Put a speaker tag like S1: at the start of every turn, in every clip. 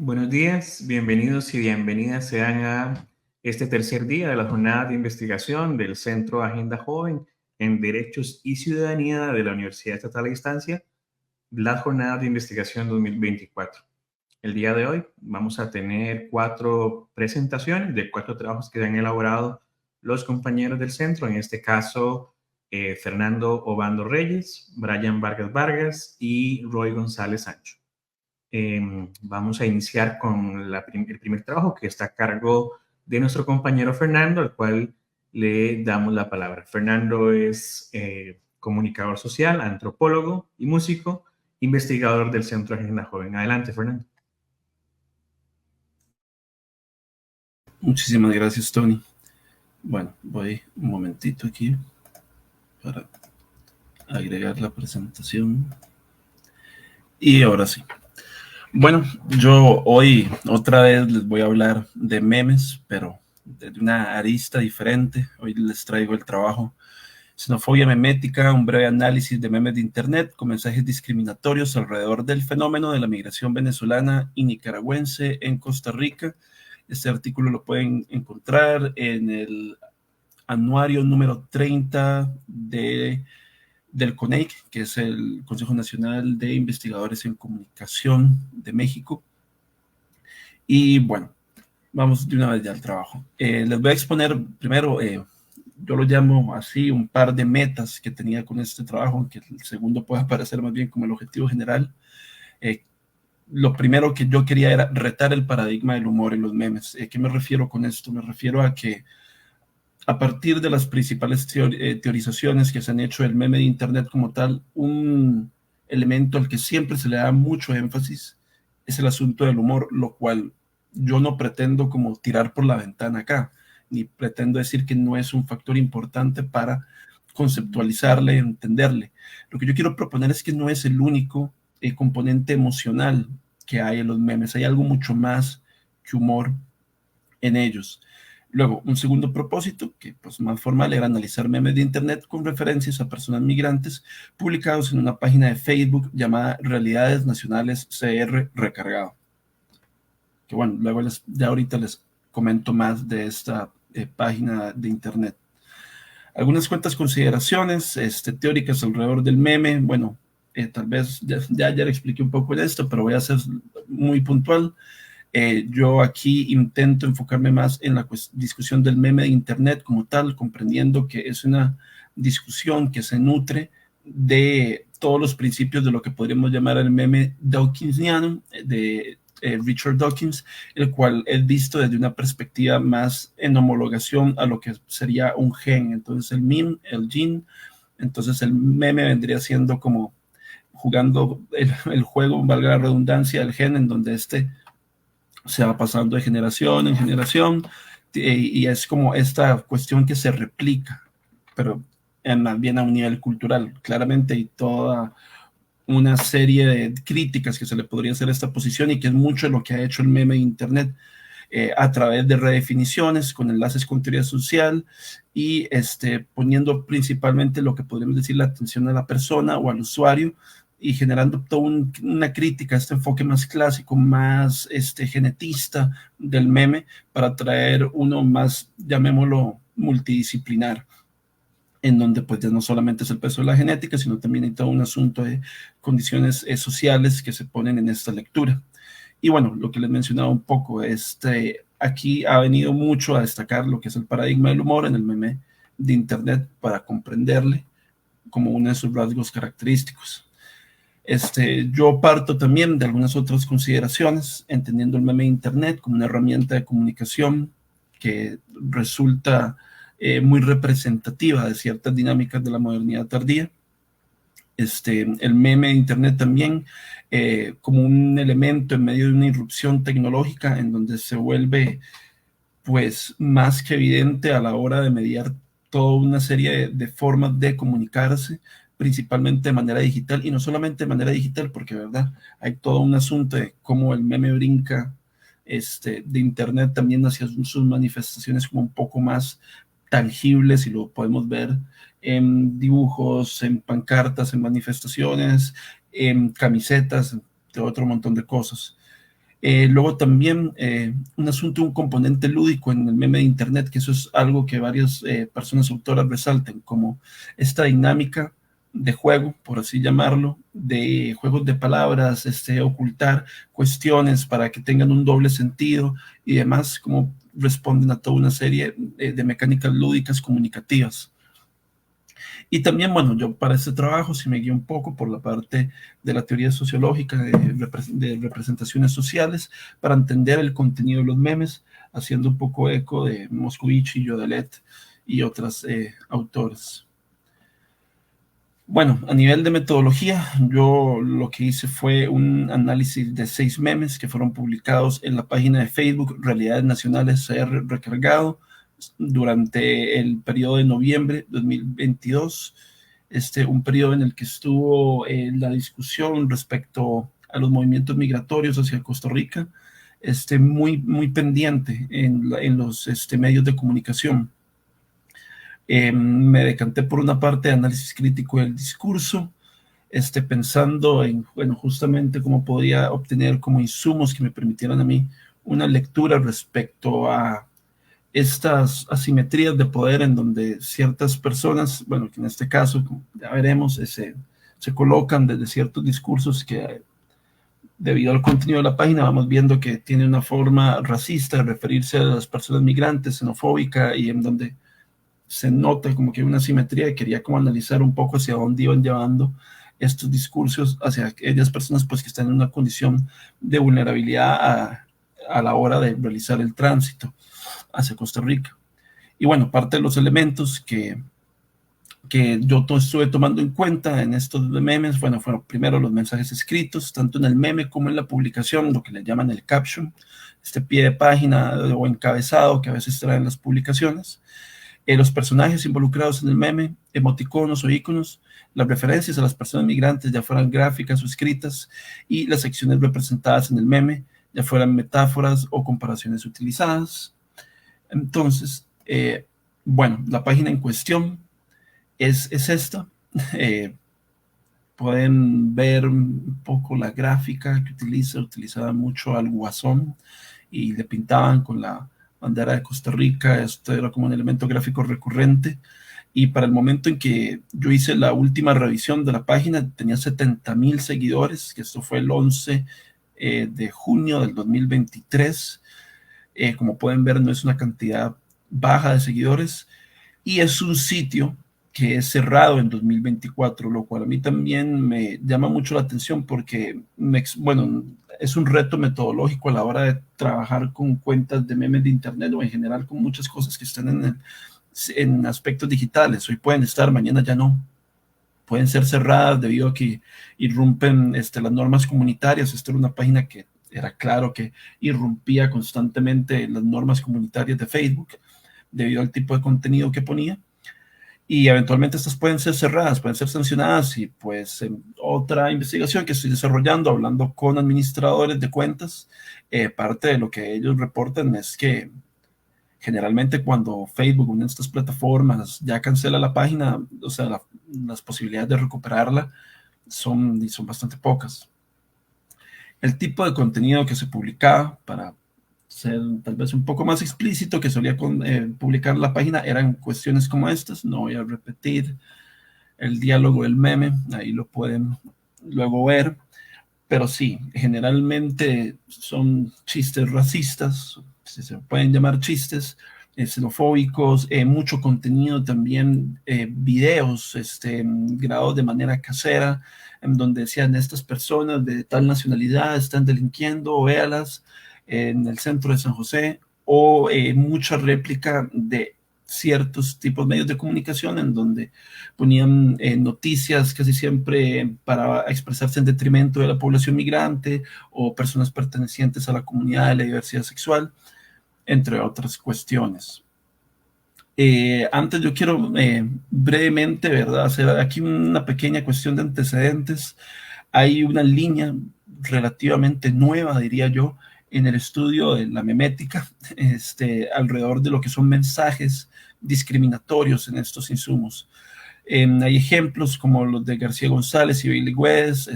S1: Buenos días, bienvenidos y bienvenidas sean a este tercer día de la jornada de investigación del Centro Agenda Joven en Derechos y Ciudadanía de la Universidad Estatal a Distancia, la jornada de investigación 2024. El día de hoy vamos a tener 4 presentaciones de 4 trabajos que han elaborado los compañeros del centro, en este caso Fernando Obando Reyes, Brian Vargas Vargas y Roy González Sancho. Vamos a iniciar con el primer trabajo que está a cargo de nuestro compañero Fernando, al cual le damos la palabra. Fernando es comunicador social, antropólogo y músico, investigador del Centro Agenda Joven. Adelante, Fernando.
S2: Muchísimas gracias, Tony. Bueno, voy un momentito aquí para agregar la presentación. Y ahora sí. Bueno, yo hoy otra vez les voy a hablar de memes, pero de una arista diferente. Hoy les traigo el trabajo Xenofobia memética, un breve análisis de memes de Internet con mensajes discriminatorios alrededor del fenómeno de la migración venezolana y nicaragüense en Costa Rica. Este artículo lo pueden encontrar en el anuario número 30 del CONEIC, que es el Consejo Nacional de Investigadores en Comunicación de México. Y bueno, vamos de una vez ya al trabajo. Les voy a exponer primero, yo lo llamo así, un par de metas que tenía con este trabajo, aunque el segundo pueda parecer más bien como el objetivo general. Lo primero que yo quería era retar el paradigma del humor en los memes. ¿Qué me refiero con esto? Me refiero a que a partir de las principales teorizaciones que se han hecho del meme de Internet como tal, un elemento al que siempre se le da mucho énfasis es el asunto del humor, lo cual yo no pretendo como tirar por la ventana acá, ni pretendo decir que no es un factor importante para conceptualizarle, entenderle. Lo que yo quiero proponer es que no es el único componente emocional que hay en los memes, hay algo mucho más que humor en ellos. Luego, un segundo propósito, que pues más formal, era analizar memes de Internet con referencias a personas migrantes publicados en una página de Facebook llamada Realidades Nacionales CR Recargado. Que bueno, luego ya ahorita les comento más de esta página de Internet. Algunas cuantas consideraciones teóricas alrededor del meme. Bueno, tal vez ya le expliqué un poco de esto, pero voy a ser muy puntual. Yo aquí intento enfocarme más en la discusión del meme de Internet como tal, comprendiendo que es una discusión que se nutre de todos los principios de lo que podríamos llamar el meme dawkinsiano de Richard Dawkins, el cual es visto desde una perspectiva más en homologación a lo que sería un gen. Entonces el meme, el gene, entonces el meme vendría siendo como jugando el juego, valga la redundancia, del gen, en donde se va pasando de generación en generación y es como esta cuestión que se replica, pero más bien a un nivel cultural. Claramente hay toda una serie de críticas que se le podría hacer a esta posición y que es mucho de lo que ha hecho el meme de Internet a través de redefiniciones con enlaces con teoría social y poniendo principalmente lo que podríamos decir la atención a la persona o al usuario y generando toda una crítica a este enfoque más clásico, más genetista del meme para traer uno más, llamémoslo, multidisciplinar, en donde pues ya no solamente es el peso de la genética, sino también hay todo un asunto de condiciones sociales que se ponen en esta lectura. Y bueno, lo que les mencionaba un poco, aquí ha venido mucho a destacar lo que es el paradigma del humor en el meme de Internet para comprenderle como uno de sus rasgos característicos. Yo parto también de algunas otras consideraciones, entendiendo el meme de Internet como una herramienta de comunicación que resulta muy representativa de ciertas dinámicas de la modernidad tardía. El meme de Internet también como un elemento en medio de una irrupción tecnológica en donde se vuelve pues más que evidente a la hora de mediar toda una serie de formas de comunicarse, principalmente de manera digital, y no solamente de manera digital, porque verdad hay todo un asunto de cómo el meme brinca de Internet también hacia sus manifestaciones como un poco más tangibles, y lo podemos ver en dibujos, en pancartas, en manifestaciones, en camisetas, de otro montón de cosas. Luego también un asunto, un componente lúdico en el meme de internet, que eso es algo que varias personas autoras resaltan, como esta dinámica de juego, por así llamarlo, de juegos de palabras, ocultar cuestiones para que tengan un doble sentido y demás, como responden a toda una serie de mecánicas lúdicas comunicativas. Y también, bueno, yo para este trabajo sí me guío un poco por la parte de la teoría sociológica de representaciones sociales para entender el contenido de los memes, haciendo un poco eco de Moscovici, Jodelet y otros autores. Bueno, a nivel de metodología, yo lo que hice fue un análisis de 6 memes que fueron publicados en la página de Facebook Realidades Nacionales CR Recargado durante el periodo de noviembre de 2022, un periodo en el que estuvo la discusión respecto a los movimientos migratorios hacia Costa Rica, muy pendiente en los medios de comunicación. Me decanté por una parte de análisis crítico del discurso, pensando en, bueno, justamente cómo podía obtener como insumos que me permitieran a mí una lectura respecto a estas asimetrías de poder en donde ciertas personas, bueno, que en este caso, como ya veremos, se colocan desde ciertos discursos que debido al contenido de la página vamos viendo que tiene una forma racista de referirse a las personas migrantes, xenofóbica, y en donde se nota como que hay una asimetría y quería como analizar un poco hacia dónde iban llevando estos discursos hacia aquellas personas pues que están en una condición de vulnerabilidad a la hora de realizar el tránsito hacia Costa Rica. Y bueno, parte de los elementos que yo estuve tomando en cuenta en estos memes, bueno, fueron primero los mensajes escritos, tanto en el meme como en la publicación, lo que le llaman el caption, pie de página o encabezado que a veces traen las publicaciones, los personajes involucrados en el meme, emoticonos o iconos, las referencias a las personas migrantes, ya fueran gráficas o escritas, y las secciones representadas en el meme, ya fueran metáforas o comparaciones utilizadas. Entonces, bueno, la página en cuestión es esta. Pueden ver un poco la gráfica que utilizaba mucho al Guasón y le pintaban con la bandera de Costa Rica. Esto era como un elemento gráfico recurrente. Y para el momento en que yo hice la última revisión de la página, tenía 70,000 seguidores, que esto fue el 11 de junio del 2023. Como pueden ver, no es una cantidad baja de seguidores. Y es un sitio que es cerrado en 2024, lo cual a mí también me llama mucho la atención porque, bueno, es un reto metodológico a la hora de trabajar con cuentas de memes de internet o en general con muchas cosas que están en aspectos digitales. Hoy pueden estar, mañana ya no. Pueden ser cerradas debido a que irrumpen las normas comunitarias. Esta era una página que era claro que irrumpía constantemente las normas comunitarias de Facebook debido al tipo de contenido que ponía. Y eventualmente estas pueden ser cerradas, pueden ser sancionadas, y pues otra investigación que estoy desarrollando, hablando con administradores de cuentas, parte de lo que ellos reportan es que generalmente cuando Facebook, una de estas plataformas, ya cancela la página, o sea, las posibilidades de recuperarla son bastante pocas. El tipo de contenido que se publicaba, para ser tal vez un poco más explícito, que solía publicar la página, eran cuestiones como estas. No voy a repetir el diálogo del meme, ahí lo pueden luego ver, pero sí, generalmente son chistes racistas, si se pueden llamar chistes, xenofóbicos, mucho contenido también, videos grabados de manera casera, en donde decían estas personas de tal nacionalidad están delinquiendo, véalas en el centro de San José, o mucha réplica de ciertos tipos de medios de comunicación en donde ponían noticias casi siempre para expresarse en detrimento de la población migrante o personas pertenecientes a la comunidad de la diversidad sexual, entre otras cuestiones. Antes yo quiero brevemente, ¿verdad?, hacer aquí una pequeña cuestión de antecedentes. Hay una línea relativamente nueva, diría yo, en el estudio de la memética, alrededor de lo que son mensajes discriminatorios en estos insumos. Hay ejemplos como los de García González y Bailey West,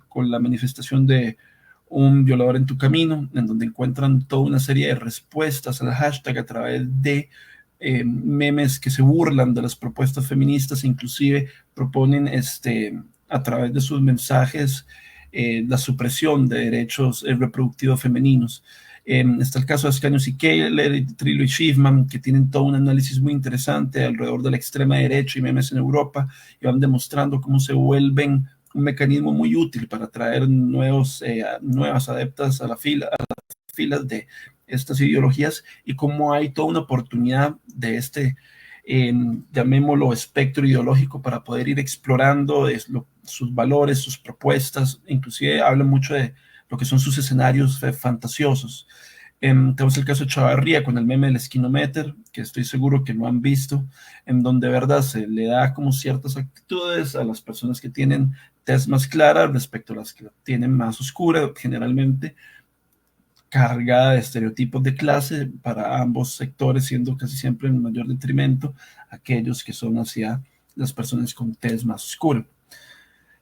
S2: con la manifestación de un violador en tu camino, en donde encuentran toda una serie de respuestas al hashtag a través de memes que se burlan de las propuestas feministas, inclusive proponen a través de sus mensajes la supresión de derechos reproductivos femeninos. Está el caso de Ascanio Keller, Trillo y Schiffman, que tienen todo un análisis muy interesante alrededor de la extrema derecha y memes en Europa, y van demostrando cómo se vuelven un mecanismo muy útil para atraer nuevas adeptas a las filas de estas ideologías, y cómo hay toda una oportunidad de llamémoslo espectro ideológico, para poder ir explorando sus valores, sus propuestas. Inclusive habla mucho de lo que son sus escenarios fantasiosos. Tenemos el caso de Chavarría con el meme del esquinometer, que estoy seguro que no han visto, en donde, ¿verdad?, se le da como ciertas actitudes a las personas que tienen tez más clara respecto a las que la tienen más oscura, generalmente cargada de estereotipos de clase para ambos sectores, siendo casi siempre en mayor detrimento aquellos que son hacia las personas con tez más oscura.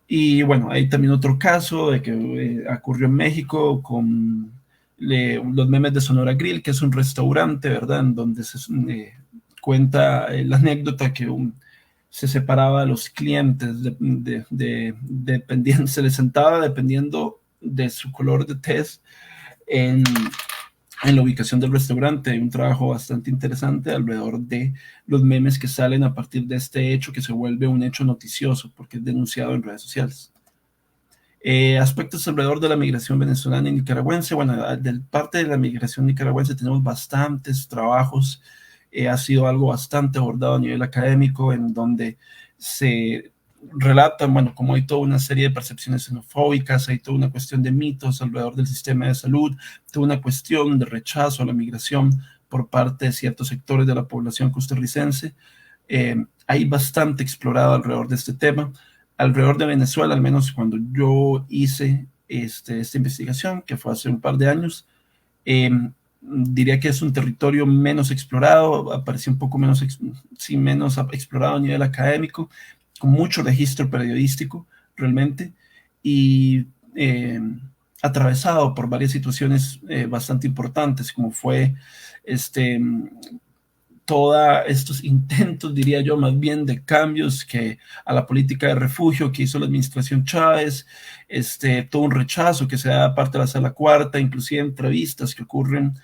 S2: Y bueno, hay también otro caso de que ocurrió en México con los memes de Sonora Grill, que es un restaurante, ¿verdad?, en donde se cuenta la anécdota que se separaba a los clientes, dependiendo, se les sentaba dependiendo de su color de tez en la ubicación del restaurante. Hay un trabajo bastante interesante alrededor de los memes que salen a partir de este hecho, que se vuelve un hecho noticioso porque es denunciado en redes sociales. Aspectos alrededor de la migración venezolana y nicaragüense. Bueno, de parte de la migración nicaragüense tenemos bastantes trabajos. Ha sido algo bastante abordado a nivel académico, en donde se relatan, bueno, como hay toda una serie de percepciones xenofóbicas, hay toda una cuestión de mitos alrededor del sistema de salud, toda una cuestión de rechazo a la migración por parte de ciertos sectores de la población costarricense. Hay bastante explorado alrededor de este tema. Alrededor de Venezuela, al menos cuando yo hice esta investigación, que fue hace un par de años, diría que es un territorio menos explorado, apareció un poco menos explorado a nivel académico, con mucho registro periodístico realmente, y atravesado por varias situaciones bastante importantes, como fue todos estos intentos, diría yo, más bien de cambios que a la política de refugio que hizo la administración Chávez, todo un rechazo que se da parte de la Sala Cuarta, inclusive entrevistas que ocurren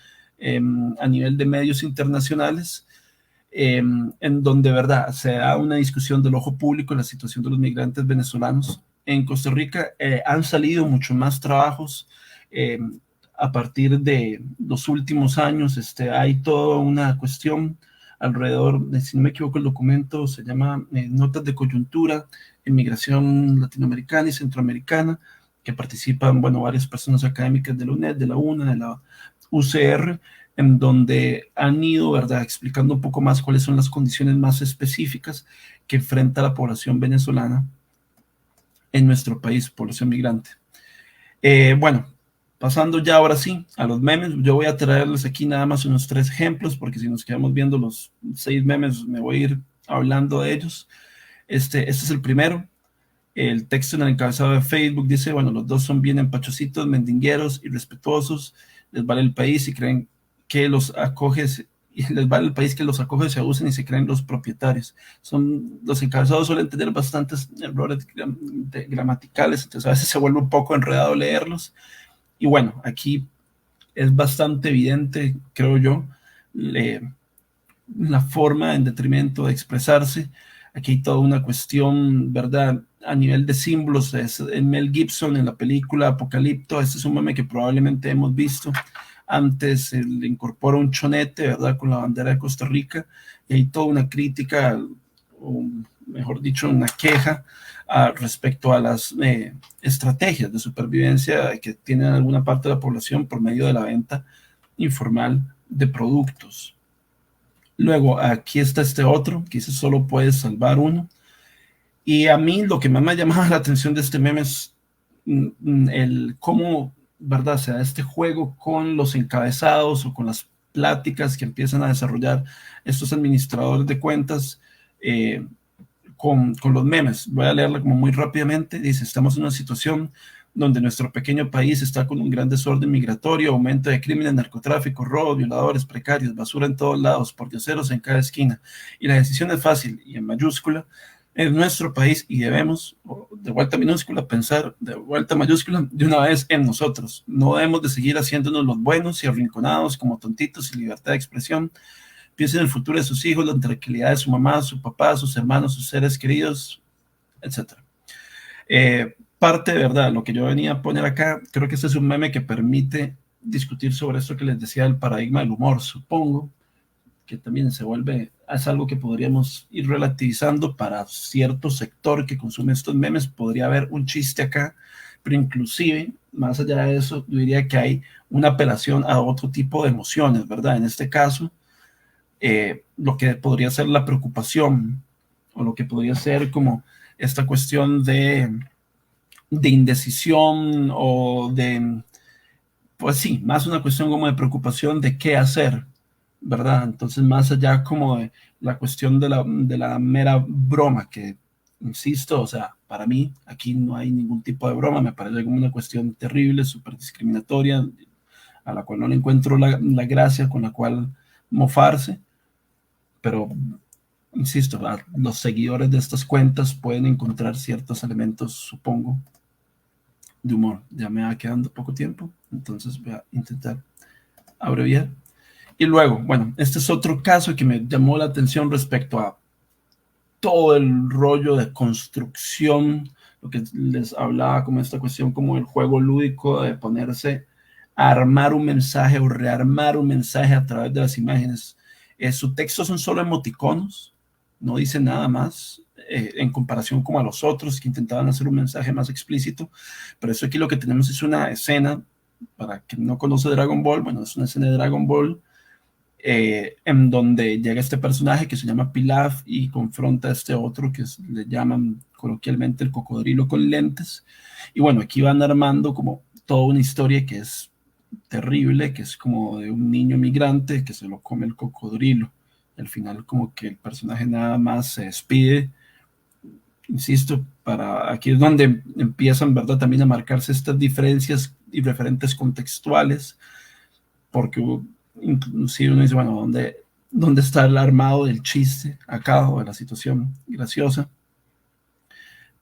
S2: a nivel de medios internacionales, en donde, verdad, se da una discusión del ojo público en la situación de los migrantes venezolanos. En Costa Rica han salido mucho más trabajos a partir de los últimos años. Hay toda una cuestión alrededor, si no me equivoco, el documento se llama Notas de Coyuntura en Migración Latinoamericana y Centroamericana, que participan, bueno, varias personas académicas de la UNED, de la UNA, de la UCR, en donde han ido, ¿verdad?, explicando un poco más cuáles son las condiciones más específicas que enfrenta la población venezolana en nuestro país, población migrante. Bueno, pasando ya ahora sí a los memes, yo voy a traerles aquí nada más unos 3 ejemplos, porque si nos quedamos viendo los 6 memes, me voy a ir hablando de ellos. Este es el primero. El texto en el encabezado de Facebook dice, bueno, los dos son bien empachocitos, mendingueros, irrespetuosos, les vale el país y creen que los acoge, y les vale el país que los acoge, se abusen y se creen los propietarios. Los encabezados suelen tener bastantes errores gramaticales, entonces a veces se vuelve un poco enredado leerlos. Y bueno, aquí es bastante evidente, creo yo, la forma en detrimento de expresarse. Aquí hay toda una cuestión, ¿verdad?, a nivel de símbolos. En Mel Gibson, en la película Apocalipto, este es un meme que probablemente hemos visto antes. Se le incorpora un chonete, ¿verdad?, con la bandera de Costa Rica, y hay toda una crítica, o mejor dicho, una queja respecto a las estrategias de supervivencia que tienen alguna parte de la población por medio de la venta informal de productos. Luego, aquí está este otro, que dice, solo puedes salvar uno. Y a mí lo que más me ha llamado la atención de este meme es el cómo, ¿verdad?, se da este juego con los encabezados o con las pláticas que empiezan a desarrollar estos administradores de cuentas con los memes. Voy a leerla como muy rápidamente. Dice, estamos en una situación donde nuestro pequeño país está con un gran desorden migratorio, aumento de crímenes, narcotráfico, robos, violadores, precarios, basura en todos lados, pordioseros en cada esquina. Y la decisión es fácil y en mayúscula, en nuestro país, y debemos, de vuelta minúscula, pensar de vuelta mayúscula de una vez en nosotros. No debemos de seguir haciéndonos los buenos y arrinconados como tontitos sin libertad de expresión. Piensen en el futuro de sus hijos, la tranquilidad de su mamá, su papá, sus hermanos, sus seres queridos, etc. Parte de verdad, lo que yo venía a poner acá, creo que este es un meme que permite discutir sobre esto que les decía, el paradigma del humor, supongo, que también se vuelve, es algo que podríamos ir relativizando para cierto sector que consume estos memes. Podría haber un chiste acá, pero inclusive, más allá de eso, yo diría que hay una apelación a otro tipo de emociones, ¿verdad? En este caso, lo que podría ser la preocupación, o lo que podría ser como esta cuestión de indecisión, o de, pues sí, más una cuestión como de preocupación de qué hacer, ¿verdad? Entonces, más allá como de la cuestión de la mera broma, que, insisto, o sea, para mí aquí no hay ningún tipo de broma, me parece como una cuestión terrible, súper discriminatoria, a la cual no le encuentro la gracia con la cual mofarse, pero, insisto, los seguidores de estas cuentas pueden encontrar ciertos elementos, supongo, de humor. Ya me va quedando poco tiempo, entonces voy a intentar abreviar. Y luego, bueno, este es otro caso que me llamó la atención respecto a todo el rollo de construcción, lo que les hablaba, como esta cuestión como el juego lúdico de ponerse a armar un mensaje o rearmar un mensaje a través de las imágenes. Su texto son solo emoticonos, no dice nada más, en comparación como a los otros que intentaban hacer un mensaje más explícito. Pero eso aquí lo que tenemos es una escena, para quien no conoce Dragon Ball, bueno, es una escena de Dragon Ball, en donde llega este personaje que se llama Pilaf y confronta a este otro que le llaman coloquialmente el cocodrilo con lentes. Y bueno, aquí van armando como toda una historia que es terrible, que es como de un niño migrante que se lo come el cocodrilo. Al final como que el personaje nada más se despide. Insisto, para aquí es donde empiezan, ¿verdad?, también a marcarse estas diferencias y referentes contextuales, porque inclusive uno dice, bueno, ¿dónde está el armado del chiste acá o de la situación graciosa?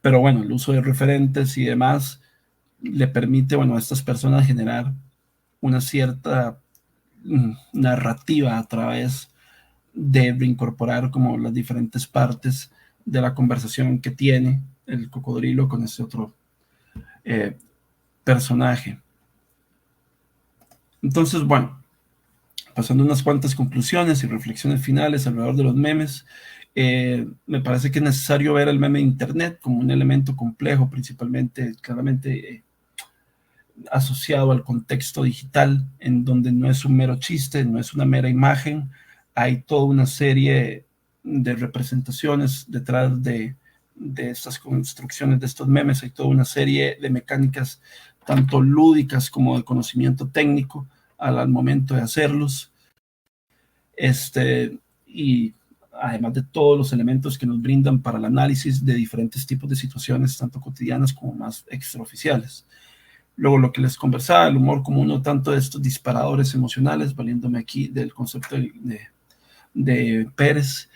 S2: Pero bueno, el uso de referentes y demás le permite, bueno, a estas personas generar una cierta narrativa a través de reincorporar como las diferentes partes de la conversación que tiene el cocodrilo con este otro personaje. Entonces, bueno, pasando unas cuantas conclusiones y reflexiones finales alrededor de los memes, me parece que es necesario ver el meme de Internet como un elemento complejo, principalmente, claramente asociado al contexto digital, en donde no es un mero chiste, no es una mera imagen, hay toda una serie de representaciones detrás de estas construcciones de estos memes, hay toda una serie de mecánicas, tanto lúdicas como de conocimiento técnico, al momento de hacerlos, y además de todos los elementos que nos brindan para el análisis de diferentes tipos de situaciones, tanto cotidianas como más extraoficiales. Luego, lo que les conversaba, el humor como uno tanto de estos disparadores emocionales, valiéndome aquí del concepto de Pérez,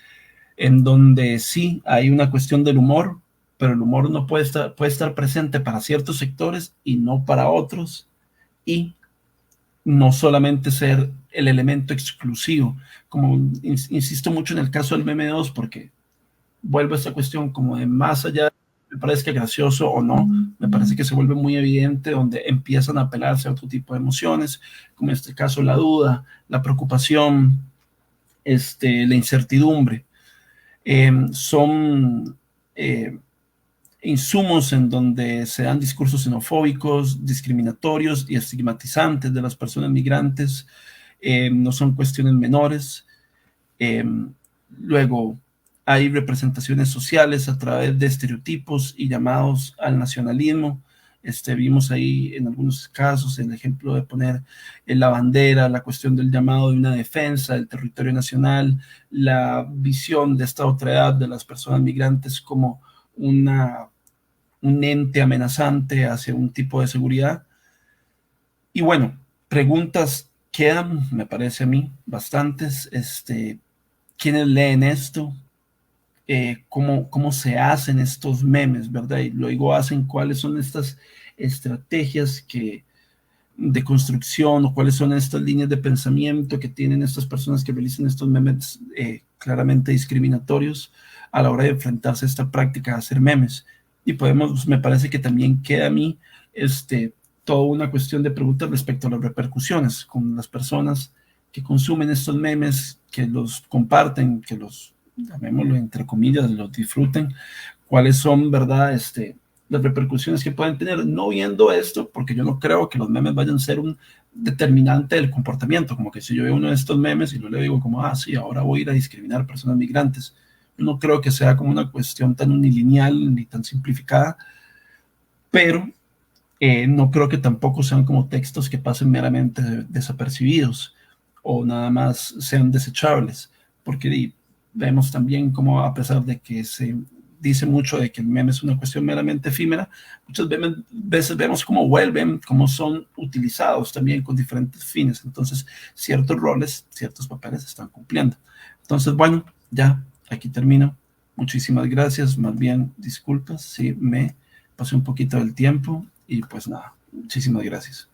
S2: en donde sí hay una cuestión del humor, pero el humor no puede estar presente para ciertos sectores y no para otros, y no solamente ser el elemento exclusivo, como insisto mucho en el caso del meme 2, porque vuelvo a esta cuestión como de más allá, me parece que gracioso o no, me parece que se vuelve muy evidente donde empiezan a apelarse a otro tipo de emociones, como en este caso la duda, la preocupación, la incertidumbre. Son insumos en donde se dan discursos xenofóbicos, discriminatorios y estigmatizantes de las personas migrantes. No son cuestiones menores. Luego, hay representaciones sociales a través de estereotipos y llamados al nacionalismo. Vimos ahí en algunos casos el ejemplo de poner en la bandera, la cuestión del llamado de una defensa del territorio nacional, la visión de esta otredad de las personas migrantes como una un ente amenazante hacia un tipo de seguridad. Y bueno, preguntas quedan, me parece a mí, bastantes. ¿Quiénes leen esto? ¿Cómo se hacen estos memes, verdad? Y luego hacen cuáles son estas estrategias de construcción o cuáles son estas líneas de pensamiento que tienen estas personas que realizan estos memes claramente discriminatorios a la hora de enfrentarse a esta práctica de hacer memes. Y me parece que también queda a mí toda una cuestión de preguntas respecto a las repercusiones con las personas que consumen estos memes, que los comparten, que los, llamémoslo entre comillas, los disfruten, cuáles son, ¿verdad? Las repercusiones que pueden tener, no viendo esto, porque yo no creo que los memes vayan a ser un determinante del comportamiento, como que si yo veo uno de estos memes y yo le digo como, sí, ahora voy a ir a discriminar a personas migrantes. Yo no creo que sea como una cuestión tan unilineal ni tan simplificada, pero no creo que tampoco sean como textos que pasen meramente desapercibidos o nada más sean desechables, porque vemos también como a pesar de que se dice mucho de que el meme es una cuestión meramente efímera, muchas veces vemos cómo vuelven, cómo son utilizados también con diferentes fines. Entonces, ciertos roles, ciertos papeles se están cumpliendo. Entonces, bueno, ya aquí termino. Muchísimas gracias. Más bien, disculpas si me pasé un poquito del tiempo y pues nada, muchísimas gracias.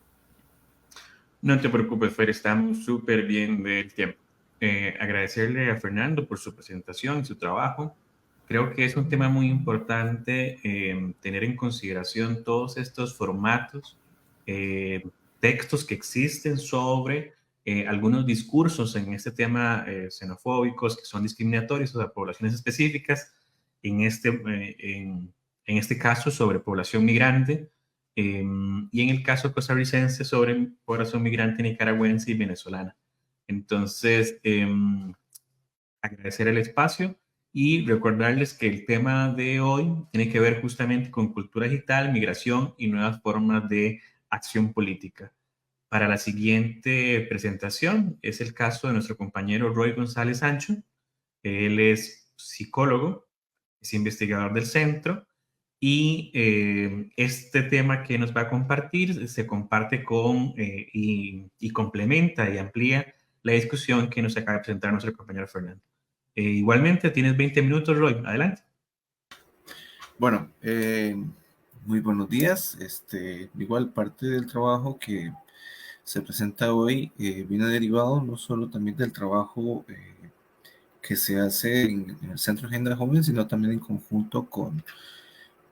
S1: No te preocupes, Fer, estamos súper bien del tiempo. Agradecerle a Fernando por su presentación y su trabajo. Creo que es un tema muy importante tener en consideración todos estos formatos, eh, textos que existen sobre algunos discursos en este tema xenofóbicos que son discriminatorios a poblaciones específicas, en este caso sobre población migrante, y en el caso costarricense sobre población migrante nicaragüense y venezolana. Entonces, agradecer el espacio y recordarles que el tema de hoy tiene que ver justamente con cultura digital, migración y nuevas formas de acción política. Para la siguiente presentación es el caso de nuestro compañero Roy González Sancho. Él es psicólogo, es investigador del centro y este tema que nos va a compartir se comparte con y complementa y amplía la discusión que nos acaba de presentar nuestro compañero Fernando. Igualmente, tienes 20 minutos, Roy. Adelante.
S3: Bueno, muy buenos días. Igual parte del trabajo que se presenta hoy viene derivado no solo también del trabajo que se hace en el Centro Agenda Joven, sino también en conjunto con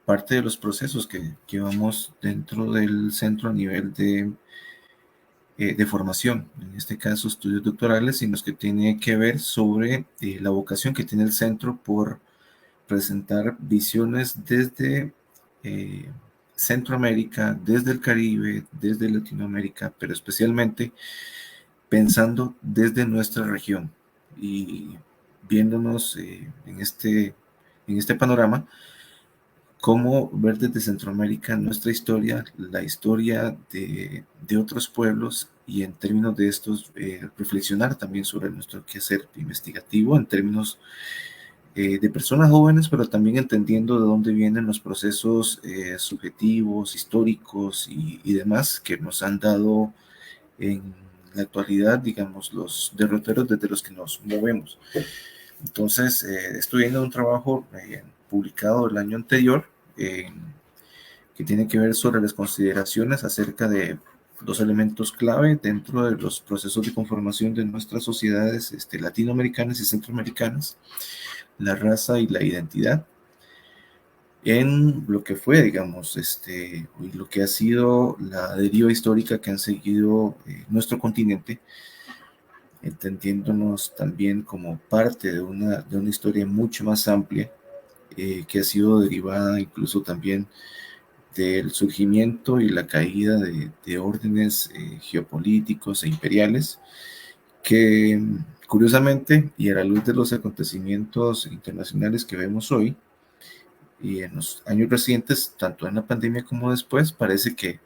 S3: parte de los procesos que llevamos dentro del centro a nivel de formación, en este caso estudios doctorales, en los que tiene que ver sobre la vocación que tiene el centro por presentar visiones desde Centroamérica, desde el Caribe, desde Latinoamérica, pero especialmente pensando desde nuestra región y viéndonos en este panorama, cómo ver desde Centroamérica nuestra historia, la historia de otros pueblos y en términos de estos reflexionar también sobre nuestro quehacer investigativo en términos de personas jóvenes, pero también entendiendo de dónde vienen los procesos subjetivos, históricos y demás que nos han dado en la actualidad, digamos, los derroteros desde los que nos movemos. Entonces, estoy viendo un trabajo publicado el año anterior que tiene que ver sobre las consideraciones acerca de dos elementos clave dentro de los procesos de conformación de nuestras sociedades latinoamericanas y centroamericanas: la raza y la identidad, en lo que fue, digamos, lo que ha sido la deriva histórica que han seguido nuestro continente, entendiéndonos también como parte de una historia mucho más amplia que ha sido derivada incluso también del surgimiento y la caída de órdenes geopolíticos e imperiales que, curiosamente, y a la luz de los acontecimientos internacionales que vemos hoy y en los años recientes, tanto en la pandemia como después, parece que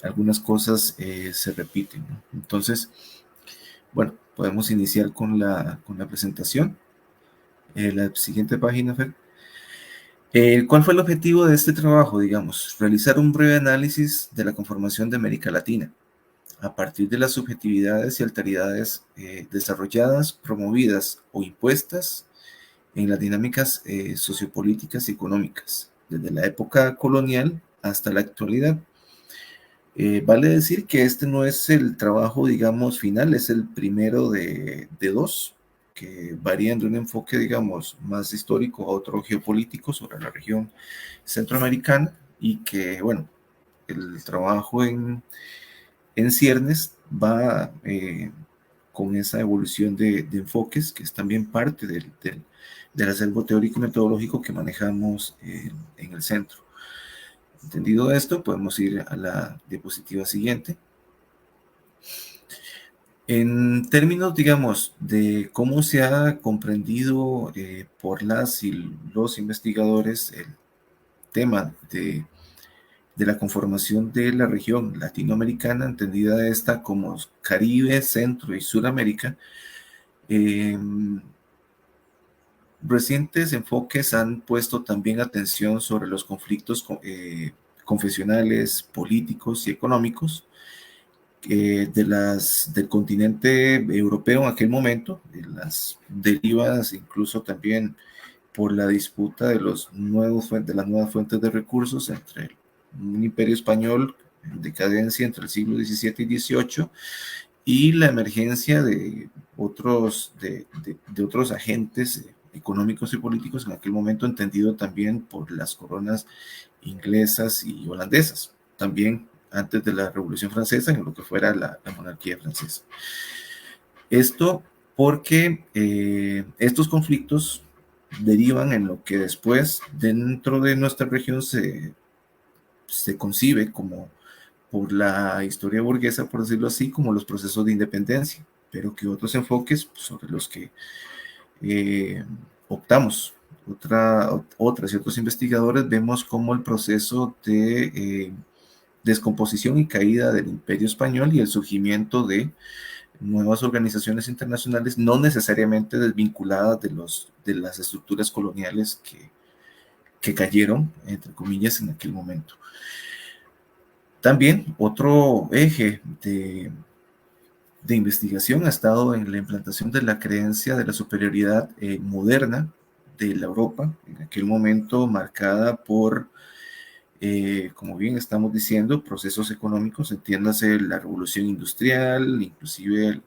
S3: algunas cosas se repiten, ¿no? Entonces, bueno, podemos iniciar con la presentación. La siguiente página, Fer. ¿Cuál fue el objetivo de este trabajo? Digamos, realizar un breve análisis de la conformación de América Latina a partir de las subjetividades y alteridades desarrolladas, promovidas o impuestas en las dinámicas sociopolíticas y económicas, desde la época colonial hasta la actualidad. Vale decir que este no es el trabajo, digamos, final, es el primero de dos, que varían de un enfoque, digamos, más histórico a otro geopolítico sobre la región centroamericana, y que, bueno, el trabajo en ciernes va con esa evolución de enfoques, que es también parte del acervo teórico y metodológico que manejamos en el centro. Entendido esto, podemos ir a la diapositiva siguiente. En términos, digamos, de cómo se ha comprendido por las y los investigadores el tema de la conformación de la región latinoamericana, entendida esta como Caribe, Centro y Suramérica, recientes enfoques han puesto también atención sobre los conflictos confesionales, políticos y económicos del continente europeo en aquel momento, de las derivadas incluso también por la disputa de las nuevas fuentes de recursos entre un imperio español en decadencia entre el siglo XVII y XVIII, y la emergencia de otros agentes económicos y políticos en aquel momento, entendido también por las coronas inglesas y holandesas, también antes de la Revolución Francesa, en lo que fuera la monarquía francesa. Esto porque estos conflictos derivan en lo que después dentro de nuestra región se concibe como, por la historia burguesa, por decirlo así, como los procesos de independencia, pero que otros enfoques sobre los que optamos, otras y otros investigadores, vemos como el proceso de descomposición y caída del Imperio Español y el surgimiento de nuevas organizaciones internacionales, no necesariamente desvinculadas de las estructuras coloniales que cayeron, entre comillas, en aquel momento. También otro eje de investigación ha estado en la implantación de la creencia de la superioridad moderna de la Europa, en aquel momento marcada por, como bien estamos diciendo, procesos económicos, entiéndase la revolución industrial, inclusive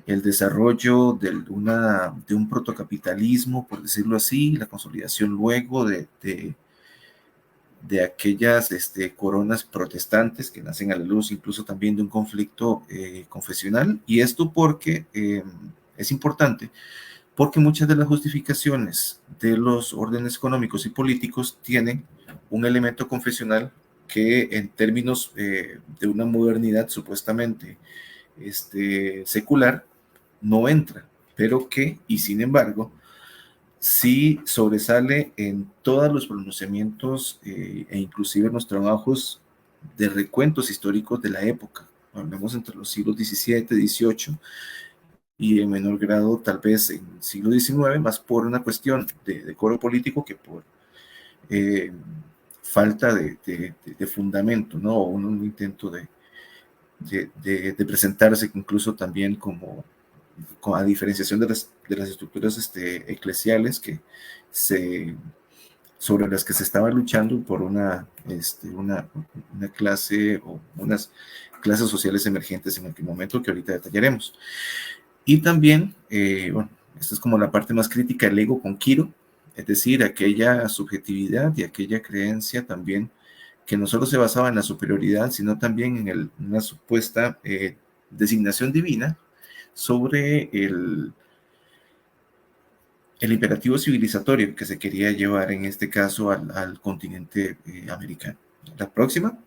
S3: el desarrollo de un protocapitalismo, por decirlo así, la consolidación luego de aquellas coronas protestantes que nacen a la luz incluso también de un conflicto confesional. Y esto porque es importante, porque muchas de las justificaciones de los órdenes económicos y políticos tienen un elemento confesional que, en términos de una modernidad supuestamente secular, no entra, pero que, y sin embargo, sí sobresale en todos los pronunciamientos e inclusive en los trabajos de recuentos históricos de la época. Hablamos entre los siglos XVII, XVIII y en menor grado tal vez en el siglo XIX, más por una cuestión de decoro político que por falta de fundamento, ¿no? O un intento de presentarse incluso también como a diferenciación de las estructuras eclesiales sobre las que se estaba luchando por una clase o unas clases sociales emergentes en aquel momento, que ahorita detallaremos. Y también, bueno, esta es como la parte más crítica, el ego con Quiro, es decir, aquella subjetividad y aquella creencia también que no solo se basaba en la superioridad, sino también en una supuesta designación divina sobre el imperativo civilizatorio que se quería llevar en este caso al continente americano. La próxima.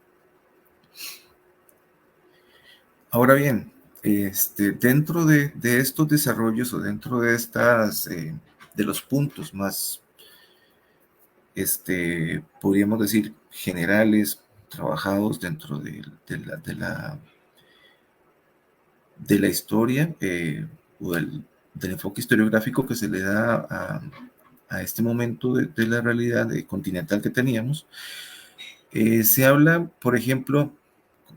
S3: Ahora bien, dentro de estos desarrollos o dentro de de los puntos más, podríamos decir, generales, trabajados dentro de la historia o del enfoque historiográfico que se le da a este momento de la realidad continental que teníamos, se habla, por ejemplo,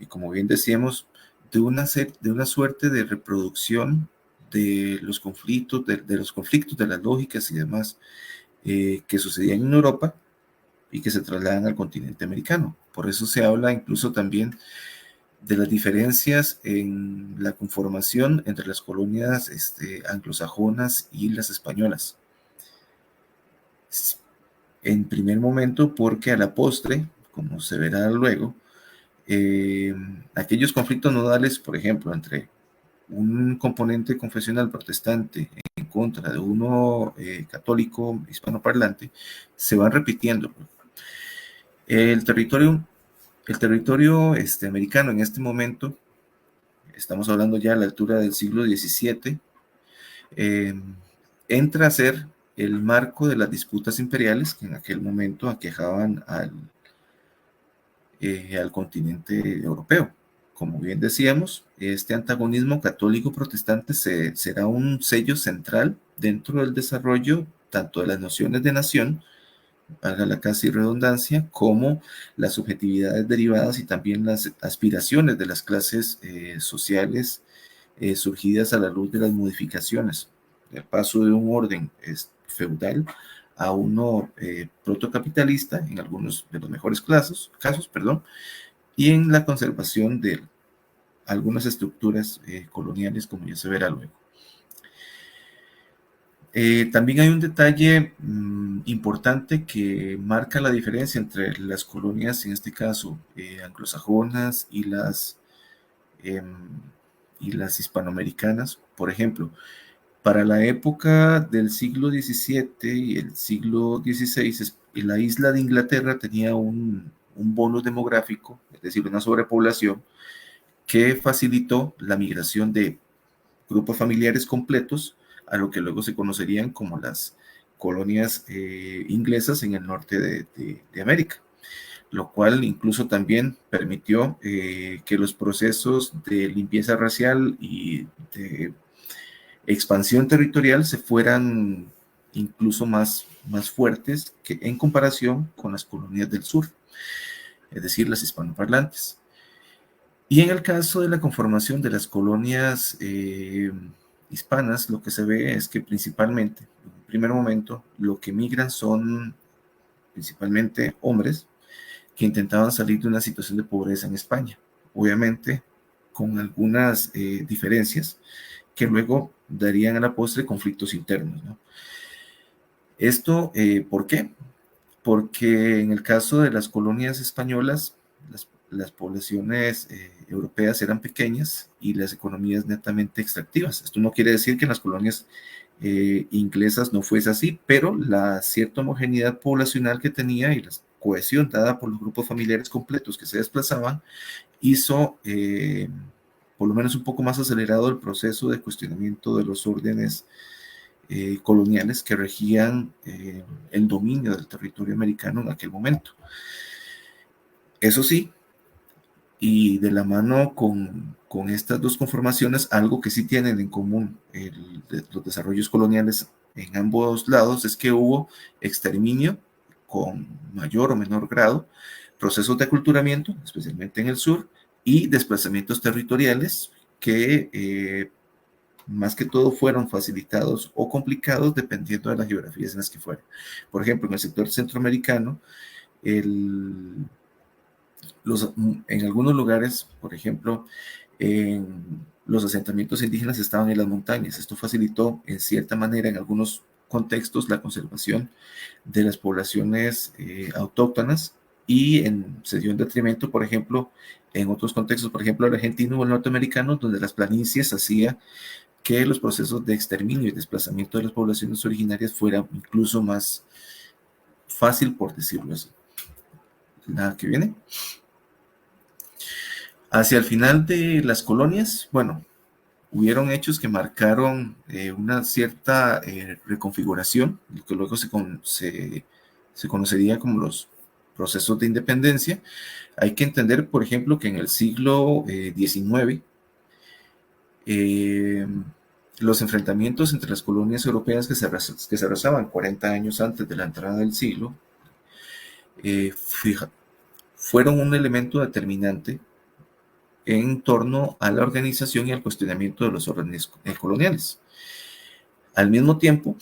S3: y como bien decíamos, de una suerte de reproducción de los conflictos, de los conflictos, de las lógicas y demás que sucedían en Europa y que se trasladan al continente americano. Por eso se habla incluso también de las diferencias en la conformación entre las colonias anglosajonas y las españolas. En primer momento, porque a la postre, como se verá luego, aquellos conflictos nodales, por ejemplo, entre un componente confesional protestante en contra de uno católico hispanoparlante, se van repitiendo. El territorio americano en este momento, estamos hablando ya a la altura del siglo XVII, entra a ser el marco de las disputas imperiales que en aquel momento aquejaban al continente europeo. Como bien decíamos, este antagonismo católico-protestante será un sello central dentro del desarrollo tanto de las nociones de nación, valga la casi redundancia, como las subjetividades derivadas y también las aspiraciones de las clases sociales surgidas a la luz de las modificaciones, el paso de un orden feudal a uno protocapitalista en algunos de los mejores casos, y en la conservación de algunas estructuras coloniales, como ya se verá luego. También hay un detalle importante que marca la diferencia entre las colonias, en este caso anglosajonas y las hispanoamericanas. Por ejemplo, para la época del siglo XVII y el siglo XVI, la isla de Inglaterra tenía un bonus demográfico, es decir, una sobrepoblación, que facilitó la migración de grupos familiares completos a lo que luego se conocerían como las colonias inglesas en el norte de América, lo cual incluso también permitió que los procesos de limpieza racial y de expansión territorial se fueran incluso más fuertes que en comparación con las colonias del sur, es decir, las hispanoparlantes. Y en el caso de la conformación de las colonias hispanas, lo que se ve es que principalmente, en un primer momento, lo que migran son principalmente hombres que intentaban salir de una situación de pobreza en España, obviamente con algunas diferencias que luego darían a la postre conflictos internos, ¿no? Esto, ¿por qué? Porque en el caso de las colonias españolas, las poblaciones europeas eran pequeñas y las economías netamente extractivas. Esto no quiere decir que en las colonias inglesas no fuese así, pero la cierta homogeneidad poblacional que tenía y la cohesión dada por los grupos familiares completos que se desplazaban hizo por lo menos un poco más acelerado el proceso de cuestionamiento de los órdenes coloniales que regían el dominio del territorio americano en aquel momento. Eso sí, y de la mano con estas dos conformaciones, algo que sí tienen en común los desarrollos coloniales en ambos lados es que hubo exterminio con mayor o menor grado, procesos de aculturamiento, especialmente en el sur, y desplazamientos territoriales que más que todo fueron facilitados o complicados dependiendo de las geografías en las que fueran. Por ejemplo, en el sector centroamericano, en algunos lugares, por ejemplo, los asentamientos indígenas estaban en las montañas. Esto facilitó, en cierta manera, en algunos contextos, la conservación de las poblaciones autóctonas y se dio en detrimento, por ejemplo, en otros contextos, por ejemplo, el argentino o el norteamericano, donde las planicies hacía que los procesos de exterminio y desplazamiento de las poblaciones originarias fuera incluso más fácil, por decirlo así. La que viene. Hacia el final de las colonias, bueno, hubieron hechos que marcaron una cierta reconfiguración, lo que luego se conocería como los procesos de independencia. Hay que entender, por ejemplo, que en el siglo XIX los enfrentamientos entre las colonias europeas que se rezaban 40 años antes de la entrada del siglo, fueron un elemento determinante en torno a la organización y al cuestionamiento de los órdenes coloniales. Al mismo tiempo,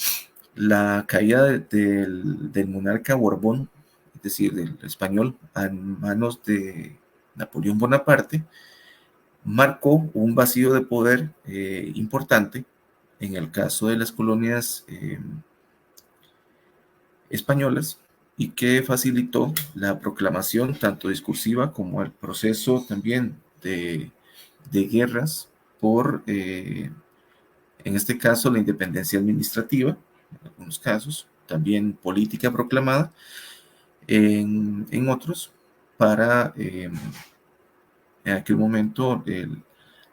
S3: la caída del monarca Borbón, es decir, del español, a manos de Napoleón Bonaparte, marcó un vacío de poder importante en el caso de las colonias españolas, y que facilitó la proclamación tanto discursiva como el proceso también de guerras por, en este caso, la independencia administrativa, en algunos casos, también política proclamada, en otros, para en aquel momento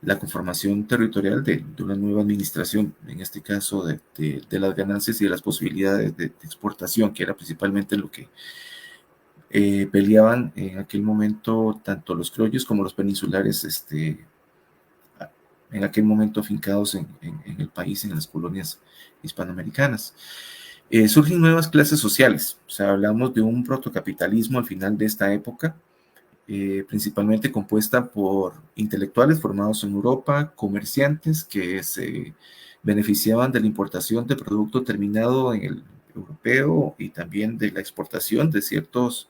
S3: la conformación territorial de una nueva administración, en este caso de las ganancias y de las posibilidades de exportación, que era principalmente lo que peleaban en aquel momento tanto los criollos como los peninsulares, en aquel momento afincados en el país, en las colonias hispanoamericanas. Surgen nuevas clases sociales, o sea, hablamos de un protocapitalismo al final de esta época, principalmente compuesta por intelectuales formados en Europa, comerciantes que se beneficiaban de la importación de producto terminado en el europeo y también de la exportación de ciertos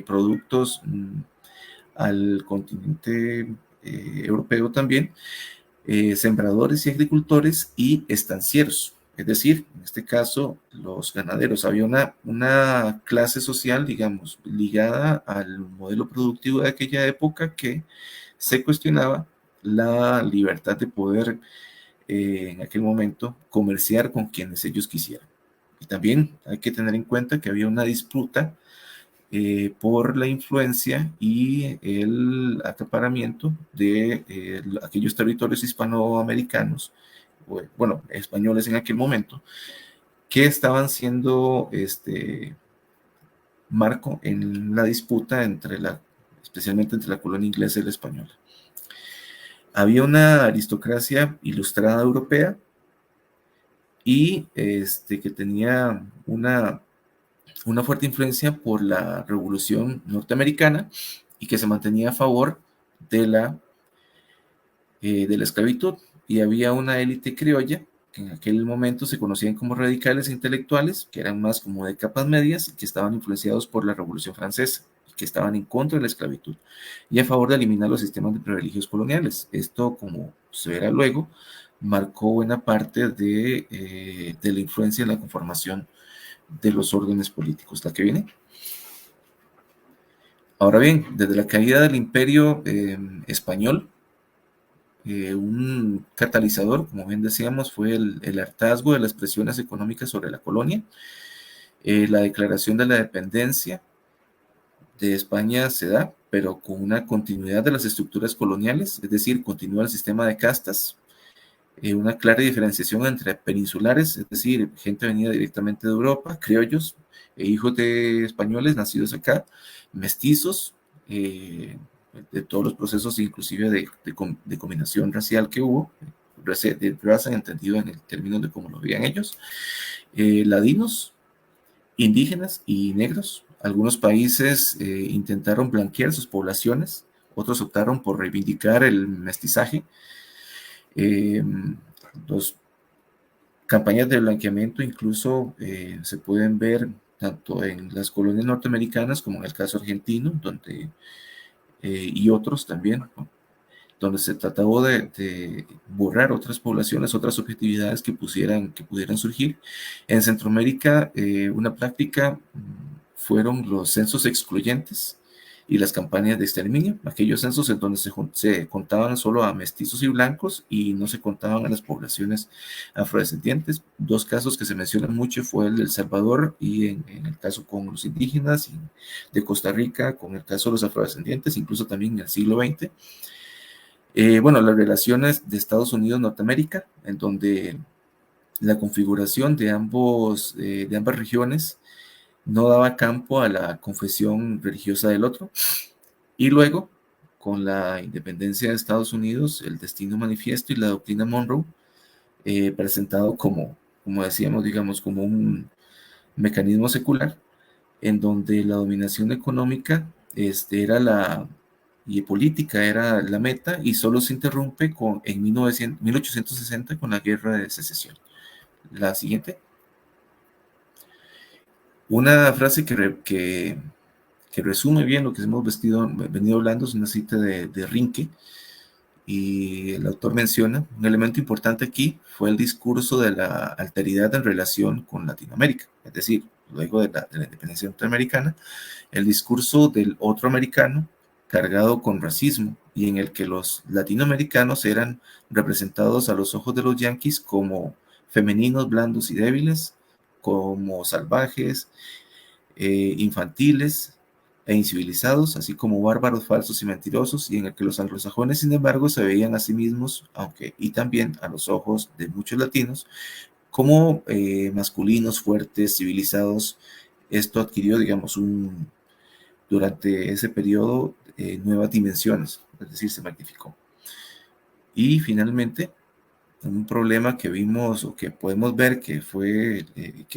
S3: productos al continente europeo también, sembradores y agricultores y estancieros. Es decir, en este caso, los ganaderos. Había una clase social, digamos, ligada al modelo productivo de aquella época, que se cuestionaba la libertad de poder, en aquel momento, comerciar con quienes ellos quisieran. Y también hay que tener en cuenta que había una disputa por la influencia y el acaparamiento de aquellos territorios hispanoamericanos, bueno, españoles en aquel momento, que estaban siendo marco en la disputa especialmente entre la colonia inglesa y la española. Había una aristocracia ilustrada europea y que tenía una fuerte influencia por la Revolución Norteamericana y que se mantenía a favor de la esclavitud. Y había una élite criolla que en aquel momento se conocían como radicales intelectuales, que eran más como de capas medias y que estaban influenciados por la Revolución Francesa, y que estaban en contra de la esclavitud y a favor de eliminar los sistemas de privilegios coloniales. Esto, como se verá luego, marcó buena parte de la influencia en la conformación de los órdenes políticos. La que viene. Ahora bien, desde la caída del Imperio español, un catalizador, como bien decíamos, fue el hartazgo de las presiones económicas sobre la colonia. La declaración de la dependencia de España se da, pero con una continuidad de las estructuras coloniales, es decir, continúa el sistema de castas, una clara diferenciación entre peninsulares, es decir, gente venida directamente de Europa, criollos, hijos de españoles nacidos acá, mestizos, de todos los procesos, inclusive de combinación racial que hubo, de raza entendido en el término de cómo lo veían ellos, ladinos, indígenas y negros. Algunos países intentaron blanquear sus poblaciones, otros optaron por reivindicar el mestizaje. Las campañas de blanqueamiento incluso se pueden ver tanto en las colonias norteamericanas como en el caso argentino, donde, y otros también, ¿no?, donde se trataba de borrar otras poblaciones, otras subjetividades que pudieran surgir. En Centroamérica, una práctica fueron los censos excluyentes y las campañas de exterminio, aquellos censos en donde se contaban solo a mestizos y blancos y no se contaban a las poblaciones afrodescendientes. Dos casos que se mencionan mucho fue el de El Salvador y en el caso con los indígenas, y de Costa Rica con el caso de los afrodescendientes, incluso también en el siglo XX. Bueno, las relaciones de Estados Unidos-Norteamérica, en donde la configuración de ambas regiones no daba campo a la confesión religiosa del otro. Y luego, con la independencia de Estados Unidos, el destino manifiesto y la doctrina Monroe, presentado como decíamos, digamos, como un mecanismo secular, en donde la dominación económica y política era la meta, y solo se interrumpe en 1860 con la Guerra de Secesión. La siguiente. Una frase que resume bien lo que hemos venido hablando es una cita de Rinke, y el autor menciona: un elemento importante aquí fue el discurso de la alteridad en relación con Latinoamérica, es decir, luego de la independencia norteamericana, el discurso del otro americano cargado con racismo, y en el que los latinoamericanos eran representados a los ojos de los yanquis como femeninos, blandos y débiles, como salvajes, infantiles e incivilizados, así como bárbaros, falsos y mentirosos, y en el que los anglosajones, sin embargo, se veían a sí mismos, y también a los ojos de muchos latinos, como masculinos, fuertes, civilizados. Esto adquirió, digamos, durante ese periodo nuevas dimensiones, es decir, se magnificó. Y finalmente, un problema que vimos o que podemos ver que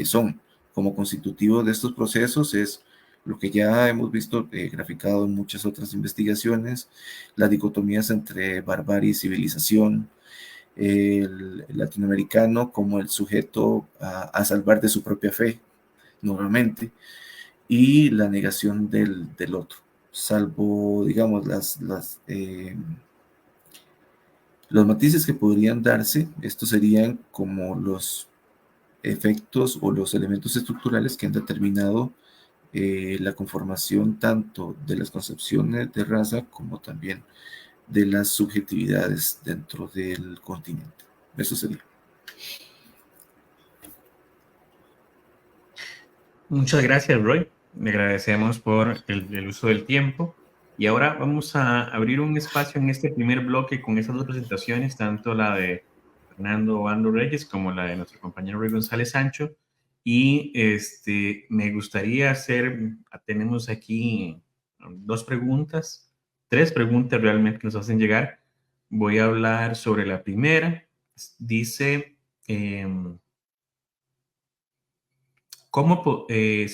S3: son como constitutivos de estos procesos es lo que ya hemos visto graficado en muchas otras investigaciones: las dicotomías entre barbarie y civilización, el latinoamericano como el sujeto a salvar de su propia fe, normalmente, y la negación del otro, salvo, digamos, los matices que podrían darse. Estos serían como los efectos o los elementos estructurales que han determinado la conformación tanto de las concepciones de raza como también de las subjetividades dentro del continente. Eso sería.
S1: Muchas gracias, Roy. Le agradecemos por el uso del tiempo. Y ahora vamos a abrir un espacio en este primer bloque con estas dos presentaciones, tanto la de Fernando Obando Reyes como la de nuestro compañero Roy González Sancho. Y me gustaría tenemos aquí tres preguntas realmente que nos hacen llegar. Voy a hablar sobre la primera. Dice... se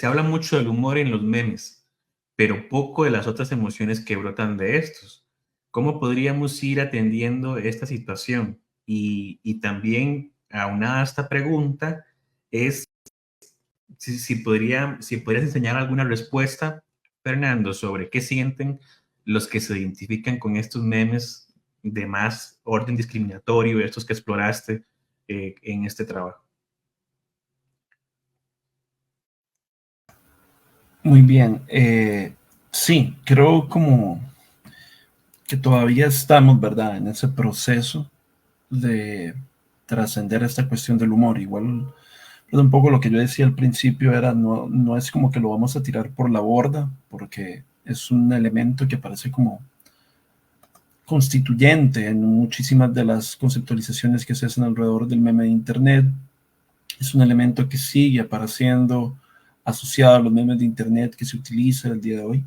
S1: habla mucho del humor en los memes, pero poco de las otras emociones que brotan de estos. ¿Cómo podríamos ir atendiendo esta situación? Y también, aunada a esta pregunta, es si podrías enseñar alguna respuesta, Fernando, sobre qué sienten los que se identifican con estos memes de más orden discriminatorio, estos que exploraste en este trabajo.
S2: Muy bien. Sí, creo como que todavía estamos, ¿verdad?, en ese proceso de trascender esta cuestión del humor. Igual, pues un poco lo que yo decía al principio era, no es como que lo vamos a tirar por la borda, porque es un elemento que parece como constituyente en muchísimas de las conceptualizaciones que se hacen alrededor del meme de Internet. Es un elemento que sigue apareciendo asociado a los memes de Internet que se utiliza el día de hoy.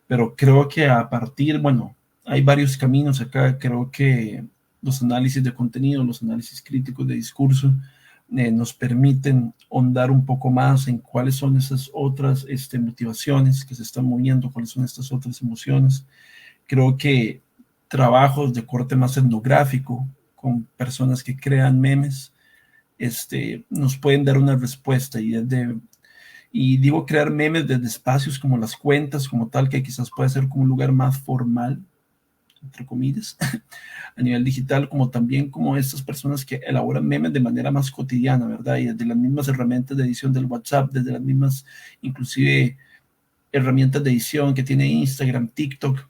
S2: Pero creo que hay varios caminos acá. Creo que los análisis de contenido, los análisis críticos de discurso nos permiten ahondar un poco más en cuáles son esas otras motivaciones que se están moviendo, cuáles son estas otras emociones. Creo que trabajos de corte más etnográfico con personas que crean memes nos pueden dar una respuesta, y digo crear memes desde espacios como las cuentas como tal, que quizás puede ser como un lugar más formal, entre comillas, a nivel digital, como también como estas personas que elaboran memes de manera más cotidiana, ¿verdad? Y desde las mismas herramientas de edición del WhatsApp, desde las mismas, inclusive, herramientas de edición que tiene Instagram, TikTok,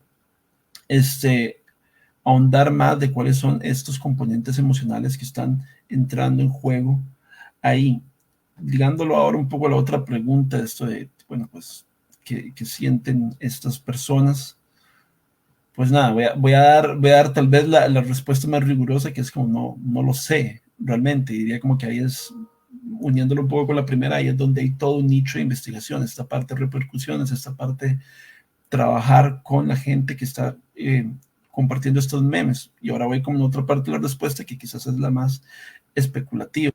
S2: ahondar más de cuáles son estos componentes emocionales que están entrando en juego ahí. Ligándolo ahora un poco a la otra pregunta, esto de, bueno, pues, ¿qué sienten estas personas? Pues nada, voy a dar tal vez la respuesta más rigurosa, que es como no lo sé realmente. Diría como que ahí es, uniéndolo un poco con la primera, ahí es donde hay todo un nicho de investigación, esta parte de repercusiones, esta parte de trabajar con la gente que está compartiendo estos memes. Y ahora voy con otra parte de la respuesta que quizás es la más especulativa.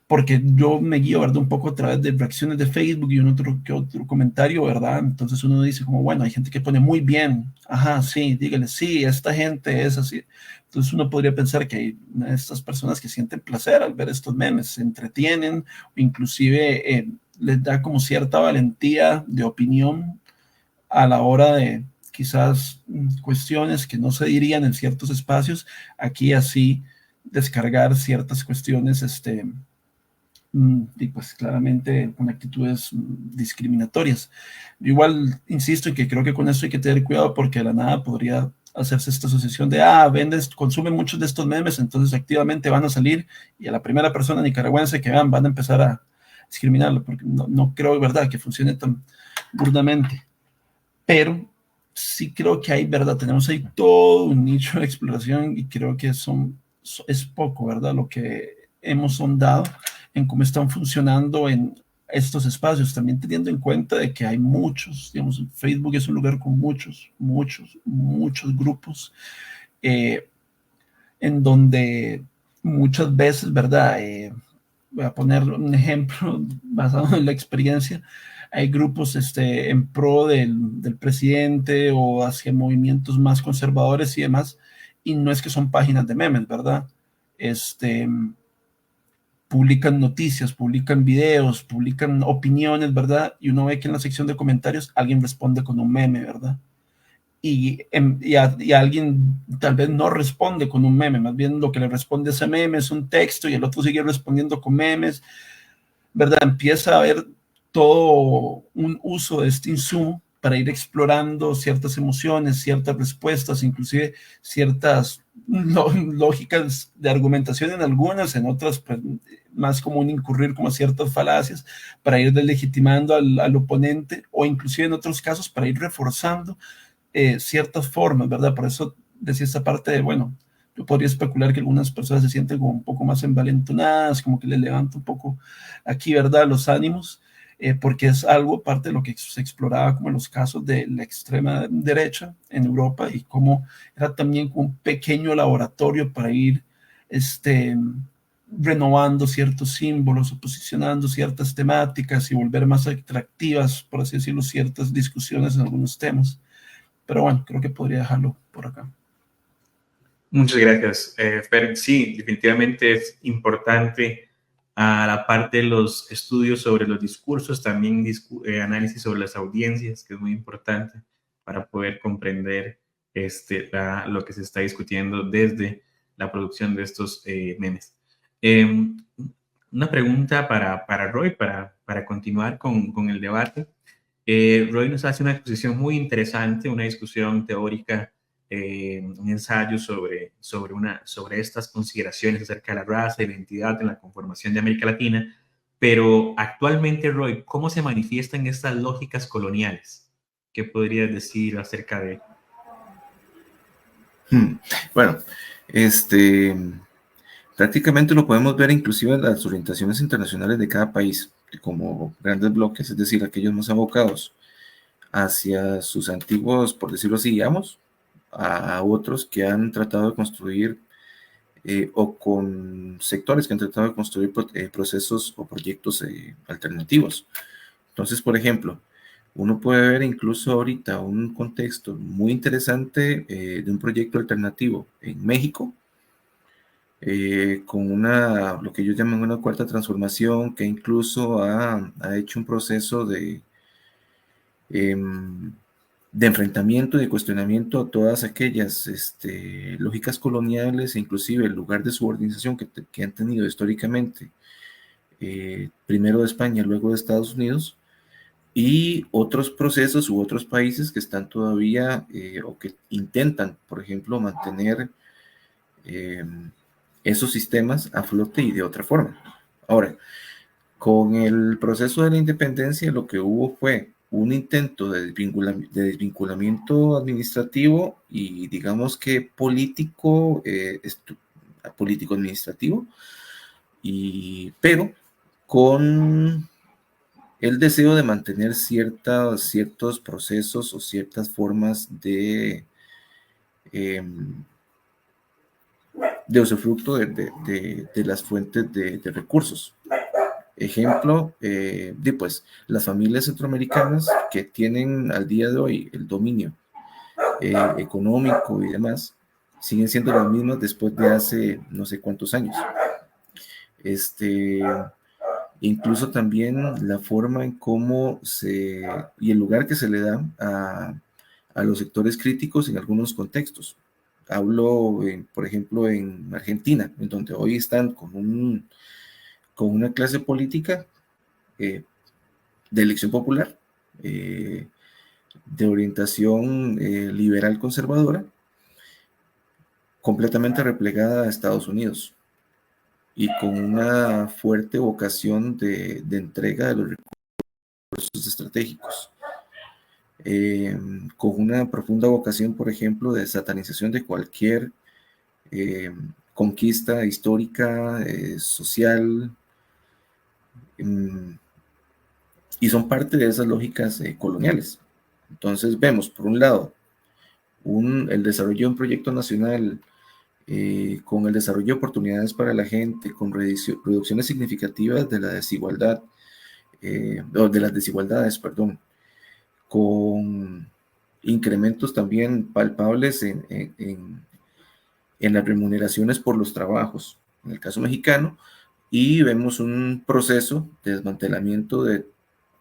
S2: Porque yo me guío, ¿verdad? Un poco a través de reacciones de Facebook y un otro que otro comentario, ¿verdad? Entonces uno dice como, bueno, hay gente que pone muy bien, ajá, sí, dígale, sí, esta gente es así. Entonces uno podría pensar que hay estas personas que sienten placer al ver estos memes, se entretienen, o inclusive les da como cierta valentía de opinión a la hora de quizás cuestiones que no se dirían en ciertos espacios, aquí así descargar ciertas cuestiones, y pues claramente con actitudes discriminatorias. Igual insisto en que creo que con esto hay que tener cuidado porque de la nada podría hacerse esta asociación de, vendes, consumen muchos de estos memes, entonces activamente van a salir y a la primera persona nicaragüense que vean van a empezar a discriminarlo, porque no creo, ¿verdad?, que funcione tan burdamente. Pero sí creo que hay, ¿verdad? Tenemos ahí todo un nicho de exploración y creo que es poco, ¿verdad? Lo que hemos sondado en cómo están funcionando en estos espacios, también teniendo en cuenta de que hay muchos, digamos, Facebook es un lugar con muchos grupos, en donde muchas veces, ¿verdad? Voy a poner un ejemplo basado en la experiencia. Hay grupos en pro del presidente o hacia movimientos más conservadores y demás, y no es que son páginas de memes, ¿verdad? Publican noticias, publican videos, publican opiniones, ¿verdad? Y uno ve que en la sección de comentarios alguien responde con un meme, ¿verdad? Y alguien tal vez no responde con un meme, más bien lo que le responde a ese meme es un texto y el otro sigue respondiendo con memes, ¿verdad? Empieza a haber todo un uso de este insumo para ir explorando ciertas emociones, ciertas respuestas, inclusive ciertas lógicas de argumentación en algunas, en otras pues, más común incurrir como ciertas falacias para ir deslegitimando al oponente o inclusive en otros casos para ir reforzando ciertas formas, ¿verdad? Por eso decía esta parte de, bueno, yo podría especular que algunas personas se sienten como un poco más envalentonadas, como que les levanta un poco aquí, ¿verdad?, los ánimos, porque es algo parte de lo que se exploraba como en los casos de la extrema derecha en Europa y cómo era también como un pequeño laboratorio para ir renovando ciertos símbolos o posicionando ciertas temáticas y volver más atractivas, por así decirlo, ciertas discusiones en algunos temas. Pero bueno, creo que podría dejarlo por acá.
S1: Muchas gracias, Fer. Sí, definitivamente es importante a la parte de los estudios sobre los discursos, también análisis sobre las audiencias, que es muy importante para poder comprender lo que se está discutiendo desde la producción de estos memes. Una pregunta para Roy, para continuar con el debate. Roy nos hace una exposición muy interesante, una discusión teórica, un ensayo sobre estas consideraciones acerca de la raza y la identidad en la conformación de América Latina. Pero actualmente, Roy, ¿cómo se manifiestan estas lógicas coloniales? ¿Qué podrías decir acerca de?
S3: Bueno, prácticamente lo podemos ver inclusive en las orientaciones internacionales de cada país, como grandes bloques, es decir, aquellos más abocados hacia sus antiguos, por decirlo así, digamos, a otros que han tratado de construir o con sectores que han tratado de construir procesos o proyectos alternativos. Entonces, por ejemplo, uno puede ver incluso ahorita un contexto muy interesante de un proyecto alternativo en México, con lo que ellos llaman una cuarta transformación, que incluso ha hecho un proceso de enfrentamiento y de cuestionamiento a todas aquellas lógicas coloniales e inclusive el lugar de subordinación que han tenido históricamente, primero de España, luego de Estados Unidos, y otros procesos u otros países que están todavía o que intentan, por ejemplo, mantener esos sistemas a flote y de otra forma. Ahora, con el proceso de la independencia, lo que hubo fue un intento de desvinculamiento administrativo y digamos que político-administrativo, pero con el deseo de mantener ciertos procesos o ciertas formas de de usufructo de las fuentes de recursos. Ejemplo, pues las familias centroamericanas que tienen al día de hoy el dominio económico y demás, siguen siendo las mismas después de hace no sé cuántos años. Incluso también la forma en cómo y el lugar que se le da a los sectores críticos en algunos contextos. Hablo, por ejemplo, en Argentina, en donde hoy están con una clase política de elección popular, de orientación liberal conservadora, completamente replegada a Estados Unidos y con una fuerte vocación de entrega de los recursos estratégicos, con una profunda vocación, por ejemplo, de satanización de cualquier conquista histórica, social, y son parte de esas lógicas coloniales. Entonces vemos, por un lado, el desarrollo de un proyecto nacional con el desarrollo de oportunidades para la gente, con reducciones significativas de la desigualdad, de las desigualdades, perdón, con incrementos también palpables en las remuneraciones por los trabajos, en el caso mexicano, y vemos un proceso de desmantelamiento de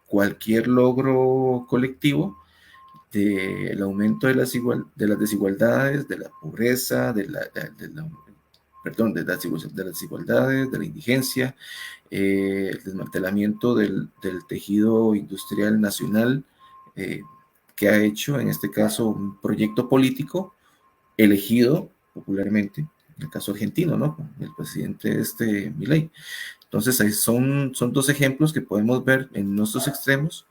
S3: cualquier logro colectivo, del aumento de las desigualdades, de la pobreza, de las desigualdades, de la indigencia, el desmantelamiento del tejido industrial nacional, que ha hecho, en este caso, un proyecto político elegido popularmente, en el caso argentino, ¿no? El presidente Milei. Entonces, ahí son dos ejemplos que podemos ver en nuestros extremos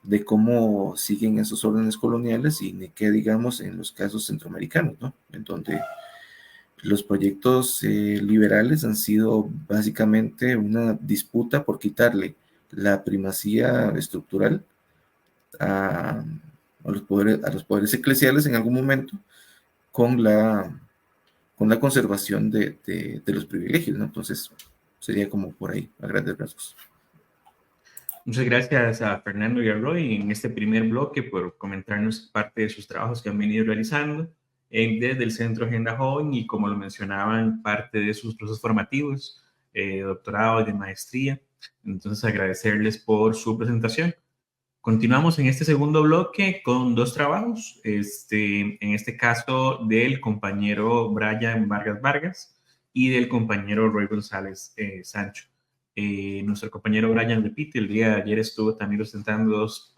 S3: de cómo siguen esos órdenes coloniales y de qué, digamos, en los casos centroamericanos, ¿no? En donde los proyectos liberales han sido básicamente una disputa por quitarle la primacía estructural a los poderes eclesiales en algún momento con la conservación de los privilegios, ¿no? Entonces, sería como por ahí, a grandes rasgos.
S1: Muchas gracias a Fernando y a Roy en este primer bloque por comentarnos parte de sus trabajos que han venido realizando desde el Centro Agenda Joven y, como lo mencionaban, parte de sus procesos formativos, doctorado y de maestría. Entonces, agradecerles por su presentación. Continuamos en este segundo bloque con dos trabajos, en este caso del compañero Brian Vargas Vargas y del compañero Roy González Sancho. Nuestro compañero Brian repite, el día de ayer estuvo también presentando dos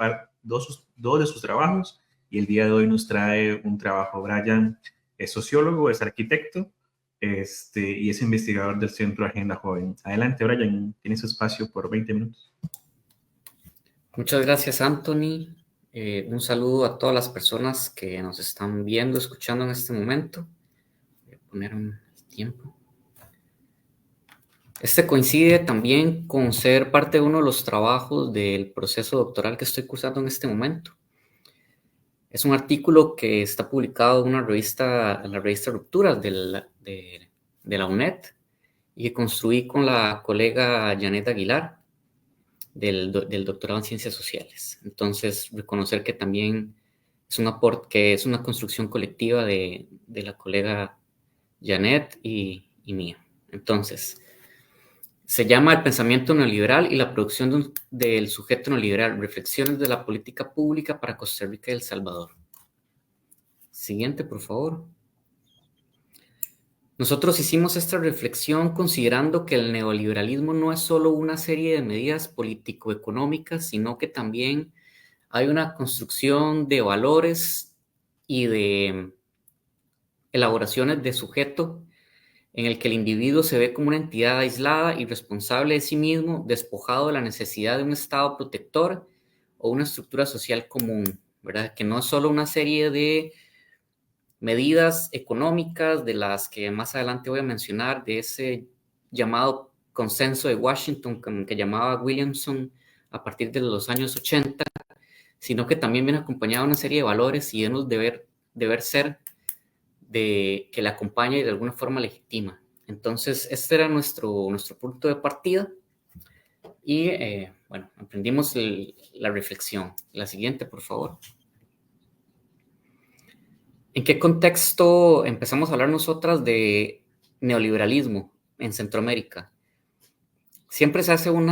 S1: de sus trabajos y el día de hoy nos trae un trabajo. Brian es sociólogo, es arquitecto y es investigador del Centro Agenda Joven. Adelante, Brian, tienes espacio por 20 minutos.
S4: Muchas gracias, Anthony. Un saludo a todas las personas que nos están viendo, escuchando en este momento. Voy a poner un tiempo. Este coincide también con ser parte de uno de los trabajos del proceso doctoral que estoy cursando en este momento. Es un artículo que está publicado en la revista Rupturas de la UNED y que construí con la colega Janet Aguilar del doctorado en Ciencias Sociales. Entonces, reconocer que también es un aporte, que es una construcción colectiva de la colega Janet y mía. Entonces, se llama El pensamiento neoliberal y la producción del sujeto neoliberal, reflexiones de la política pública para Costa Rica y El Salvador. Siguiente, por favor. Nosotros hicimos esta reflexión considerando que el neoliberalismo no es solo una serie de medidas político-económicas, sino que también hay una construcción de valores y de elaboraciones de sujeto en el que el individuo se ve como una entidad aislada y responsable de sí mismo, despojado de la necesidad de un Estado protector o una estructura social común, ¿verdad? Que no es solo una serie de medidas económicas de las que más adelante voy a mencionar, de ese llamado consenso de Washington que llamaba Williamson a partir de los años 80, sino que también viene acompañado de una serie de valores y de deber ser que la acompaña y de alguna forma legitima. Entonces, este era nuestro punto de partida y, bueno, emprendimos la reflexión. La siguiente, por favor. ¿En qué contexto empezamos a hablar nosotras de neoliberalismo en Centroamérica? Siempre se hace un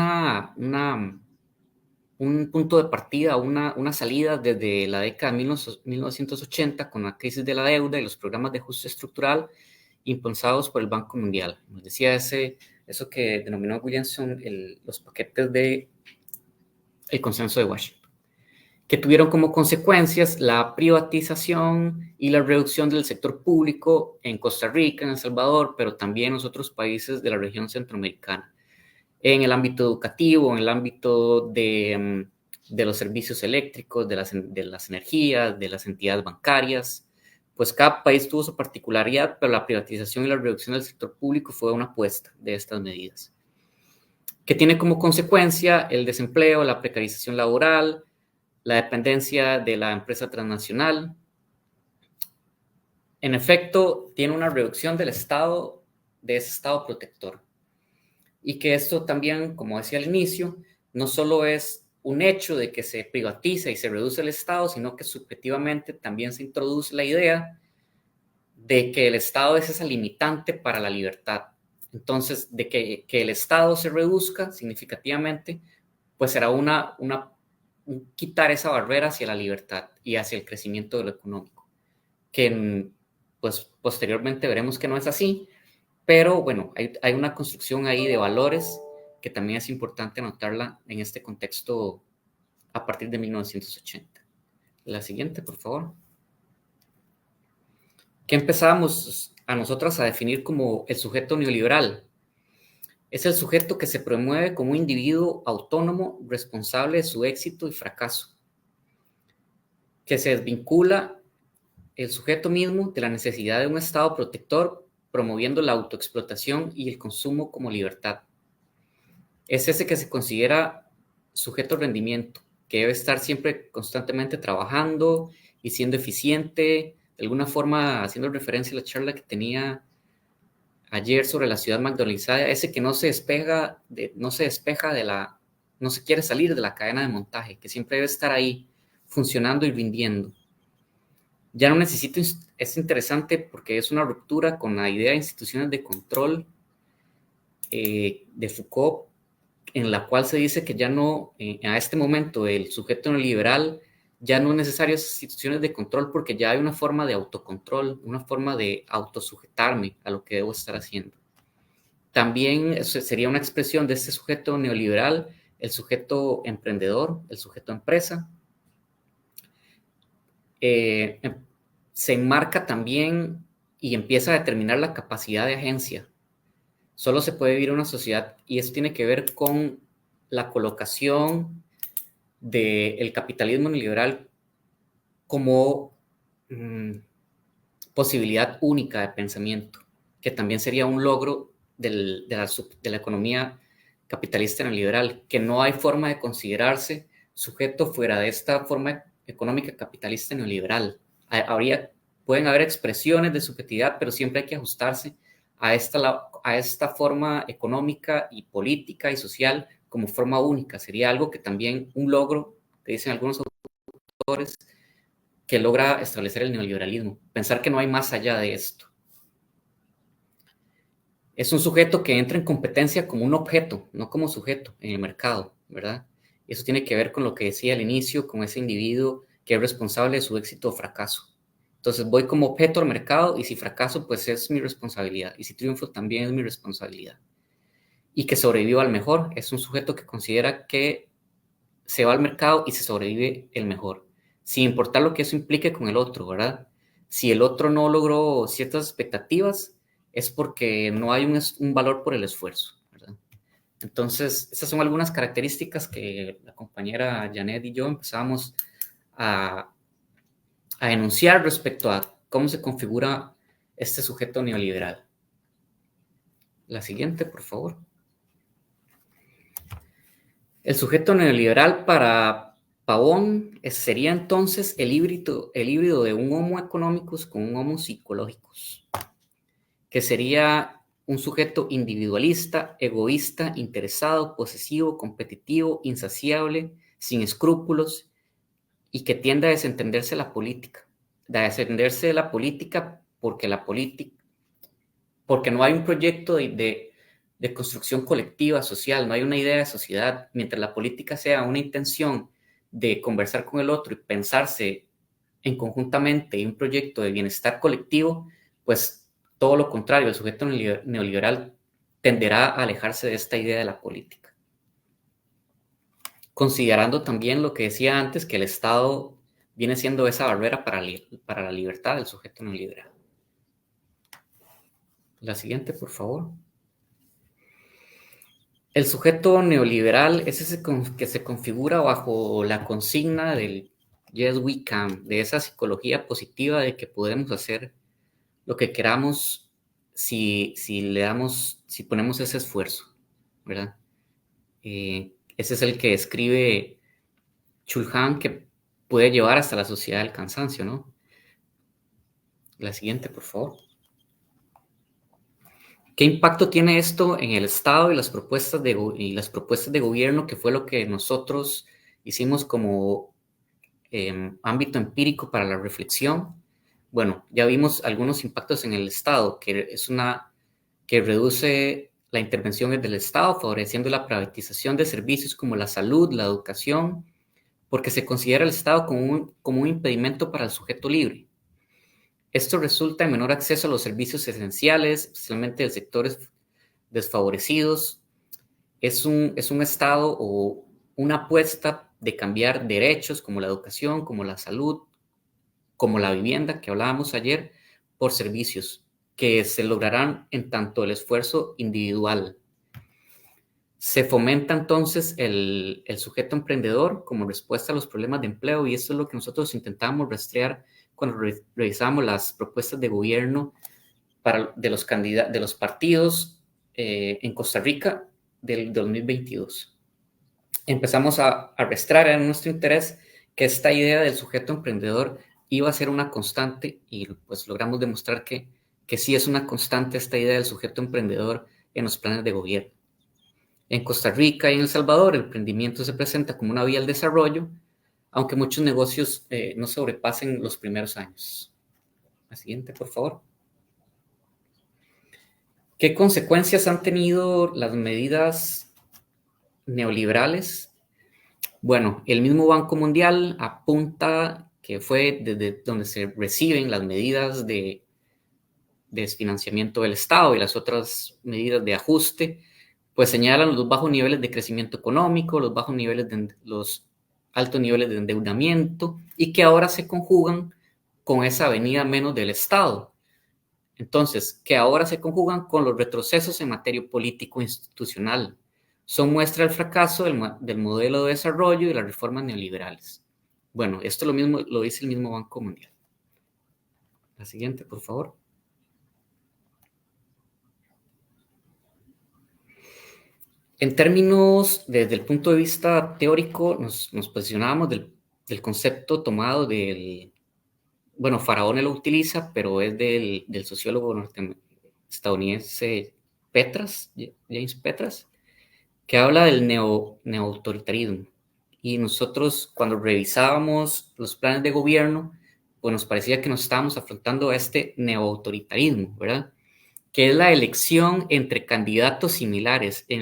S4: punto de partida, una salida desde la década de 1980 con la crisis de la deuda y los programas de ajuste estructural impulsados por el Banco Mundial. Nos decía eso que denominó Williamson los paquetes del consenso de Washington, que tuvieron como consecuencias la privatización y la reducción del sector público en Costa Rica, en El Salvador, pero también en los otros países de la región centroamericana, en el ámbito educativo, en el ámbito de los servicios eléctricos, de las energías, de las entidades bancarias. Pues cada país tuvo su particularidad, pero la privatización y la reducción del sector público fue una apuesta de estas medidas, que tiene como consecuencia el desempleo, la precarización laboral, la dependencia de la empresa transnacional. En efecto, tiene una reducción del Estado, de ese Estado protector. Y que esto también, como decía al inicio, no solo es un hecho de que se privatiza y se reduce el Estado, sino que subjetivamente también se introduce la idea de que el Estado es esa limitante para la libertad. Entonces, de que el Estado se reduzca significativamente, pues será quitar esa barrera hacia la libertad y hacia el crecimiento de lo económico, que pues posteriormente veremos que no es así, pero bueno, hay una construcción ahí de valores que también es importante anotarla en este contexto a partir de 1980. La siguiente, por favor. ¿Qué empezamos a nosotras a definir como el sujeto neoliberal? Es el sujeto que se promueve como un individuo autónomo, responsable de su éxito y fracaso, que se desvincula el sujeto mismo de la necesidad de un Estado protector, promoviendo la autoexplotación y el consumo como libertad. Es ese que se considera sujeto rendimiento, que debe estar siempre constantemente trabajando y siendo eficiente, de alguna forma haciendo referencia a la charla que tenía ayer sobre la ciudad McDonaldizada, ese que no se quiere salir de la cadena de montaje, que siempre debe estar ahí, funcionando y rindiendo. Ya no necesito, es interesante porque es una ruptura con la idea de instituciones de control de Foucault, en la cual se dice que ya no, a este momento, el sujeto neoliberal ya no es necesario esas instituciones de control porque ya hay una forma de autocontrol, una forma de autosujetarme a lo que debo estar haciendo. También eso sería una expresión de este sujeto neoliberal, el sujeto emprendedor, el sujeto empresa. Se enmarca también y empieza a determinar la capacidad de agencia. Solo se puede vivir en una sociedad, y eso tiene que ver con la colocación del capitalismo neoliberal como posibilidad única de pensamiento, que también sería un logro de la economía capitalista neoliberal, que no hay forma de considerarse sujeto fuera de esta forma económica capitalista neoliberal. Pueden haber expresiones de subjetividad, pero siempre hay que ajustarse a esta forma económica y política y social como forma única. Sería algo que también un logro, que dicen algunos autores, que logra establecer el neoliberalismo. Pensar que no hay más allá de esto. Es un sujeto que entra en competencia como un objeto, no como sujeto en el mercado, ¿verdad? Y eso tiene que ver con lo que decía al inicio, con ese individuo que es responsable de su éxito o fracaso. Entonces voy como objeto al mercado y si fracaso, pues es mi responsabilidad. Y si triunfo, también es mi responsabilidad. Y que sobreviva al mejor. Es un sujeto que considera que se va al mercado y se sobrevive el mejor, sin importar lo que eso implique con el otro, ¿verdad? Si el otro no logró ciertas expectativas, es porque no hay un valor por el esfuerzo, ¿verdad? Entonces, esas son algunas características que la compañera Janet y yo empezamos a enunciar respecto a cómo se configura este sujeto neoliberal. La siguiente, por favor. El sujeto neoliberal, para Pavón sería entonces el híbrido de un Homo economicus con un Homo psicologicus, que sería un sujeto individualista, egoísta, interesado, posesivo, competitivo, insaciable, sin escrúpulos y que tiende a desentenderse de la política. De desentenderse de la política porque porque no hay un proyecto de construcción colectiva, social, no hay una idea de sociedad. Mientras la política sea una intención de conversar con el otro y pensarse en conjuntamente un proyecto de bienestar colectivo, pues todo lo contrario, el sujeto neoliberal tenderá a alejarse de esta idea de la política. Considerando también lo que decía antes, que el Estado viene siendo esa barrera para la libertad del sujeto neoliberal. La siguiente, por favor. El sujeto neoliberal es ese que se configura bajo la consigna del Yes We Can, de esa psicología positiva de que podemos hacer lo que queramos si ponemos ese esfuerzo, ¿verdad? Ese es el que describe Chulhan, que puede llevar hasta la sociedad del cansancio, ¿no? La siguiente, por favor. ¿Qué impacto tiene esto en el Estado y las propuestas de gobierno, que fue lo que nosotros hicimos como ámbito empírico para la reflexión? Bueno, ya vimos algunos impactos en el Estado, que reduce la intervención del Estado, favoreciendo la privatización de servicios como la salud, la educación, porque se considera el Estado como un impedimento para el sujeto libre. Esto resulta en menor acceso a los servicios esenciales, especialmente de sectores desfavorecidos. Es un Estado o una apuesta de cambiar derechos como la educación, como la salud, como la vivienda que hablábamos ayer, por servicios que se lograrán en tanto el esfuerzo individual. Se fomenta entonces el sujeto emprendedor como respuesta a los problemas de empleo, y eso es lo que nosotros intentamos rastrear cuando revisamos las propuestas de gobierno de los partidos en Costa Rica del 2022. Empezamos a rastrear en nuestro interés que esta idea del sujeto emprendedor iba a ser una constante, y pues logramos demostrar que sí es una constante esta idea del sujeto emprendedor en los planes de gobierno. En Costa Rica y en El Salvador, el emprendimiento se presenta como una vía al desarrollo, aunque muchos negocios no sobrepasen los primeros años. La siguiente, por favor. ¿Qué consecuencias han tenido las medidas neoliberales? Bueno, el mismo Banco Mundial apunta que fue desde donde se reciben las medidas de desfinanciamiento del Estado y las otras medidas de ajuste, pues señalan los bajos niveles de crecimiento económico, los altos niveles de endeudamiento, y que ahora se conjugan con esa venida menos del Estado. Entonces, que ahora se conjugan con los retrocesos en materia político-institucional. Son muestra del fracaso del modelo de desarrollo y las reformas neoliberales. Bueno, esto lo mismo lo dice el mismo Banco Mundial. La siguiente, por favor. En términos, desde el punto de vista teórico, nos posicionábamos del concepto tomado bueno, Faraone lo utiliza, pero es del sociólogo estadounidense James Petras, que habla del neoautoritarismo. Y nosotros, cuando revisábamos los planes de gobierno, pues nos parecía que nos estábamos afrontando a este neoautoritarismo, ¿verdad? Que es la elección entre candidatos similares, en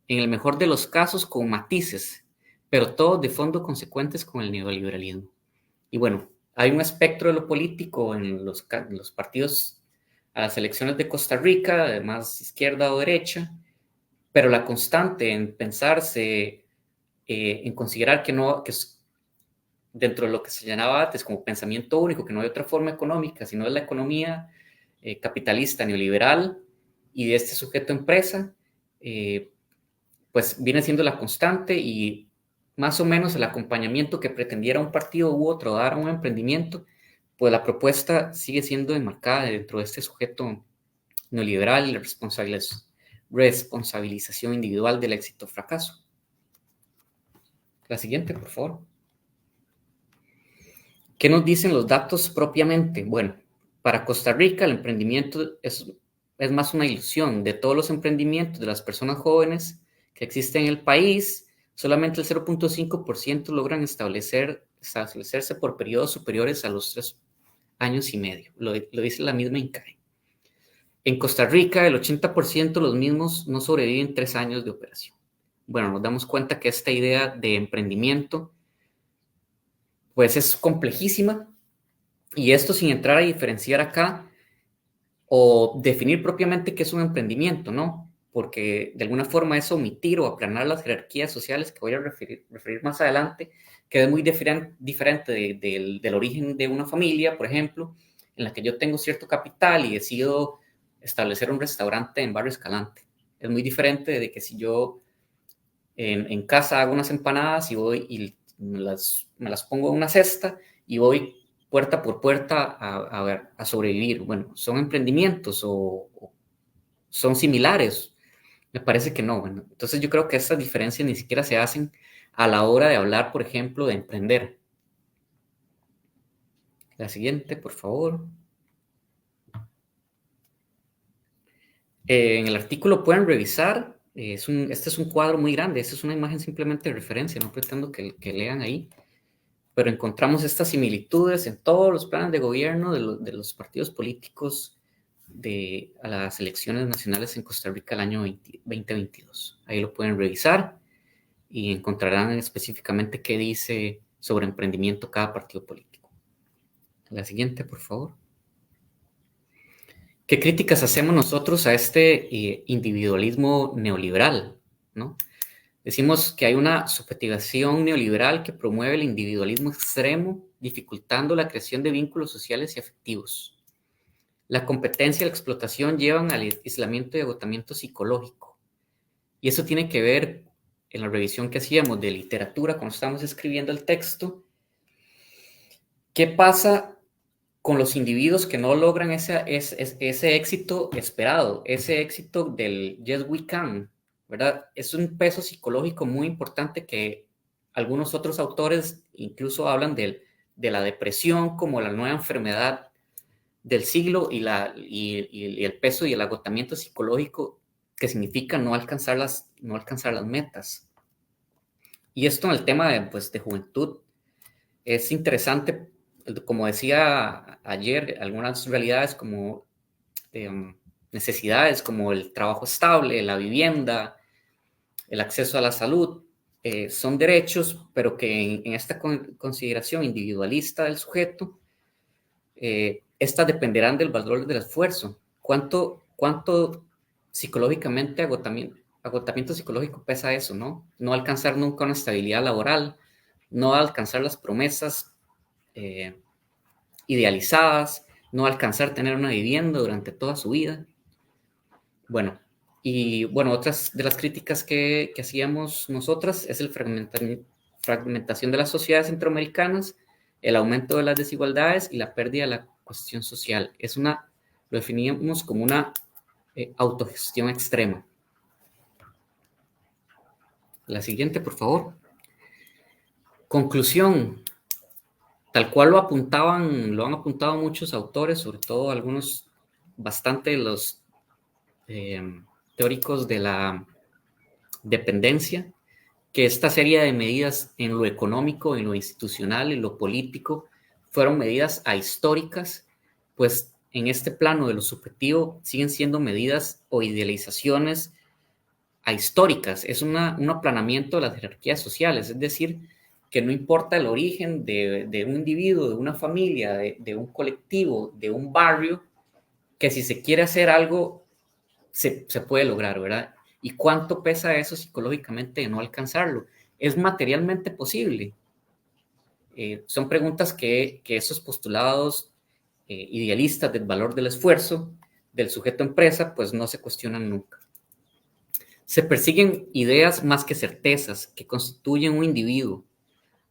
S4: el mejor de los casos con matices, pero todos de fondo consecuentes con el neoliberalismo. Y bueno, hay un espectro de lo político en los partidos a las elecciones de Costa Rica, además izquierda o derecha, pero la constante en pensarse, en considerar que dentro de lo que se llamaba antes como pensamiento único, que no hay otra forma económica, sino es la economía capitalista neoliberal y de este sujeto empresa, pues viene siendo la constante, y más o menos el acompañamiento que pretendiera un partido u otro dar a un emprendimiento, pues la propuesta sigue siendo enmarcada dentro de este sujeto neoliberal y la responsabilización individual del éxito o fracaso. La siguiente, por favor. ¿Qué nos dicen los datos propiamente? Bueno, para Costa Rica el emprendimiento es más una ilusión. De todos los emprendimientos de las personas jóvenes que existen en el país, solamente el 0.5% logran establecerse por periodos superiores a los 3 años y medio. Lo dice la misma INCAE. En Costa Rica, el 80% de los mismos no sobreviven 3 años de operación. Bueno, nos damos cuenta que esta idea de emprendimiento pues es complejísima, y esto sin entrar a diferenciar acá o definir propiamente qué es un emprendimiento, ¿no? Porque de alguna forma es omitir o aplanar las jerarquías sociales que voy a referir más adelante, que es muy diferente del origen de una familia, por ejemplo, en la que yo tengo cierto capital y decido establecer un restaurante en Barrio Escalante. Es muy diferente de que si yo en casa hago unas empanadas y voy y me las pongo en una cesta y voy puerta por puerta a sobrevivir. Bueno, ¿son emprendimientos o son similares? Me parece que no. Bueno, entonces yo creo que estas diferencias ni siquiera se hacen a la hora de hablar, por ejemplo, de emprender. La siguiente, por favor. En el artículo pueden revisar. Este es un cuadro muy grande. Esta es una imagen simplemente de referencia. No pretendo que lean ahí. Pero encontramos estas similitudes en todos los planes de gobierno de los partidos políticos a las elecciones nacionales en Costa Rica el año 2022. Ahí lo pueden revisar y encontrarán específicamente qué dice sobre emprendimiento cada partido político. La siguiente, por favor. ¿Qué críticas hacemos nosotros a este individualismo neoliberal, ¿no? Decimos que hay una subjetivación neoliberal que promueve el individualismo extremo, dificultando la creación de vínculos sociales y afectivos. La competencia y la explotación llevan al aislamiento y agotamiento psicológico. Y eso tiene que ver, en la revisión que hacíamos de literatura cuando estamos escribiendo el texto, ¿qué pasa con los individuos que no logran ese éxito esperado, ese éxito del yes we can, ¿verdad? Es un peso psicológico muy importante que algunos otros autores incluso hablan de la depresión como la nueva enfermedad del siglo y el peso y el agotamiento psicológico que significa no alcanzar las metas. Y esto en el tema de juventud es interesante. Como decía ayer, algunas realidades como necesidades como el trabajo estable, la vivienda, el acceso a la salud, son derechos, pero que en esta consideración individualista del sujeto, estas dependerán del valor del esfuerzo. ¿Cuánto psicológicamente agotamiento psicológico pesa eso, ¿no? No alcanzar nunca una estabilidad laboral, no alcanzar las promesas idealizadas, no alcanzar a tener una vivienda durante toda su vida. Bueno, otras de las críticas que hacíamos nosotras es el fragmentación de las sociedades centroamericanas, el aumento de las desigualdades y la pérdida de la cohesión social. Lo definíamos como una autogestión extrema. La siguiente, por favor. Conclusión. Tal cual lo han apuntado muchos autores, sobre todo algunos bastante de los teóricos de la dependencia, que esta serie de medidas en lo económico, en lo institucional, en lo político, fueron medidas ahistóricas, pues en este plano de lo subjetivo siguen siendo medidas o idealizaciones ahistóricas. Es un aplanamiento de las jerarquías sociales, es decir, que no importa el origen de un individuo, de una familia, de un colectivo, de un barrio, que si se quiere hacer algo, se puede lograr, ¿verdad? ¿Y cuánto pesa eso psicológicamente de no alcanzarlo? ¿Es materialmente posible? Son preguntas que esos postulados idealistas del valor del esfuerzo del sujeto empresa, pues no se cuestionan nunca. Se persiguen ideas más que certezas que constituyen un individuo.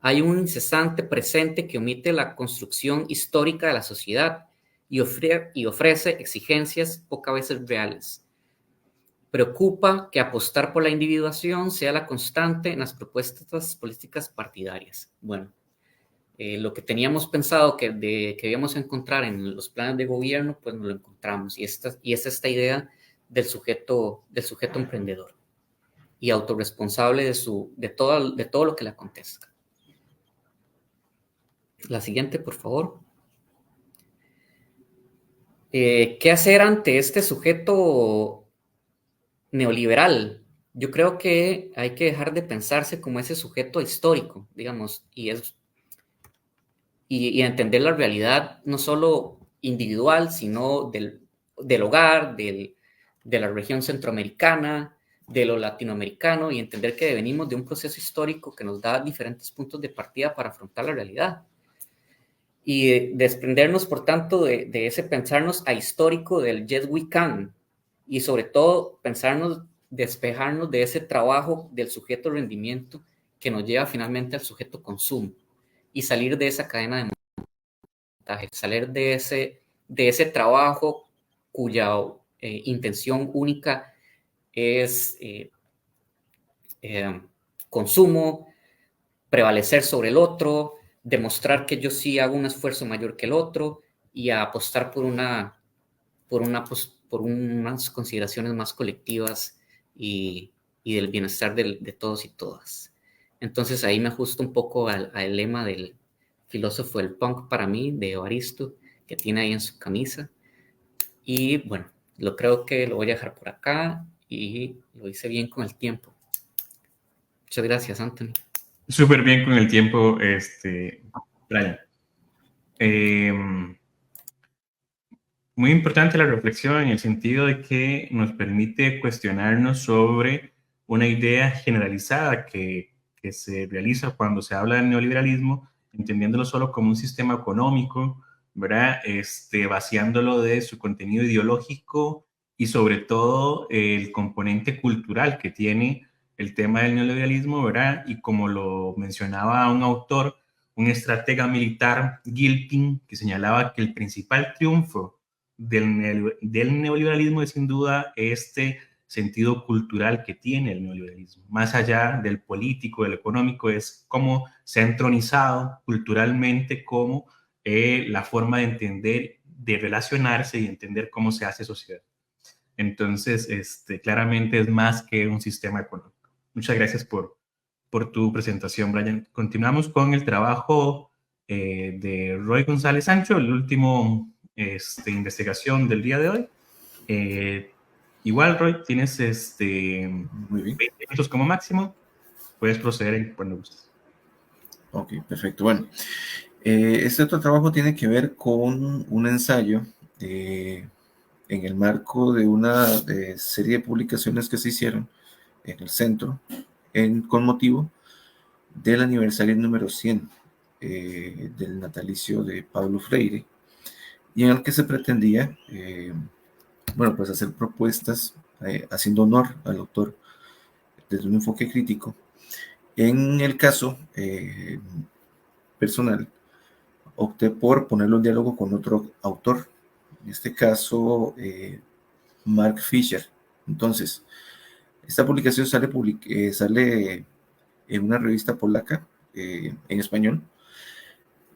S4: Hay un incesante presente que omite la construcción histórica de la sociedad y ofrece exigencias pocas veces reales. preocupa que apostar por la individuación sea la constante en las propuestas políticas partidarias. Bueno, lo que teníamos pensado que íbamos a encontrar en los planes de gobierno, pues no lo encontramos. Y es esta idea del sujeto emprendedor y autorresponsable de todo lo que le acontezca. La siguiente, por favor. ¿Qué hacer ante este sujeto neoliberal? Yo creo que hay que dejar de pensarse como ese sujeto histórico, digamos, y entender la realidad no solo individual, sino del hogar, de la región centroamericana, de lo latinoamericano, y entender que venimos de un proceso histórico que nos da diferentes puntos de partida para afrontar la realidad. Y desprendernos, por tanto, de ese pensarnos ahistórico del yes we can, y sobre todo despejarnos de ese trabajo del sujeto rendimiento que nos lleva finalmente al sujeto consumo, y salir de esa cadena de montaje, salir de ese trabajo cuya intención única es consumo, prevalecer sobre el otro, demostrar que yo sí hago un esfuerzo mayor que el otro, y a apostar por unas consideraciones más colectivas y del bienestar de todos y todas. Entonces ahí me ajusto un poco al lema del filósofo del punk para mí, de Evaristo, que tiene ahí en su camisa. Y bueno, creo que lo voy a dejar por acá, y lo hice bien con el tiempo. Muchas gracias, Anthony.
S1: Súper bien con el tiempo, Brian. Muy importante la reflexión en el sentido de que nos permite cuestionarnos sobre una idea generalizada que se realiza cuando se habla del neoliberalismo, entendiéndolo solo como un sistema económico, ¿verdad? Vaciándolo de su contenido ideológico y sobre todo el componente cultural que tiene el tema del neoliberalismo, ¿verdad? Y como lo mencionaba un autor, un estratega militar, Gilpin, que señalaba que el principal triunfo del neoliberalismo es sin duda este sentido cultural que tiene el neoliberalismo. Más allá del político, del económico, es cómo se ha entronizado culturalmente como la forma de entender, de relacionarse y entender cómo se hace sociedad. Entonces, claramente es más que un sistema económico. Muchas gracias por tu presentación, Brian. Continuamos con el trabajo de Roy González Sancho, el último investigación del día de hoy. Igual, Roy, tienes
S3: Muy bien.
S1: 20 minutos como máximo. Puedes proceder cuando gustes.
S3: Ok, perfecto. Bueno, este otro trabajo tiene que ver con un ensayo en el marco de una serie de publicaciones que se hicieron en el centro con motivo del aniversario número 100 del natalicio de Paulo Freire, y en el que se pretendía, bueno, pues hacer propuestas haciendo honor al autor desde un enfoque crítico. En el caso personal, opté por ponerlo en diálogo con otro autor, en este caso Mark Fisher. Entonces, esta publicación sale en una revista polaca en español.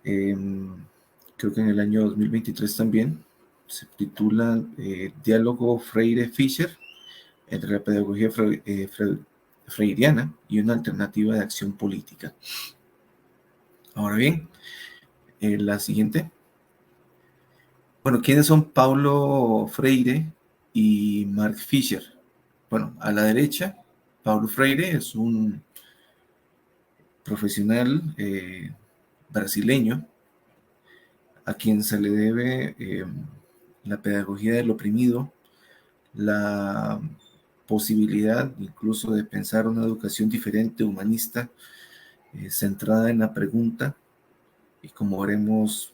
S3: Creo que en el año 2023 también. Se titula Diálogo Freire-Fisher entre la pedagogía freiriana y una alternativa de acción política. Ahora bien, la siguiente. Bueno, ¿quiénes son Paulo Freire y Mark Fisher? Bueno, a la derecha, Paulo Freire es un profesional brasileño a quien se le debe la pedagogía del oprimido, la posibilidad incluso de pensar una educación diferente, humanista, centrada en la pregunta, y como veremos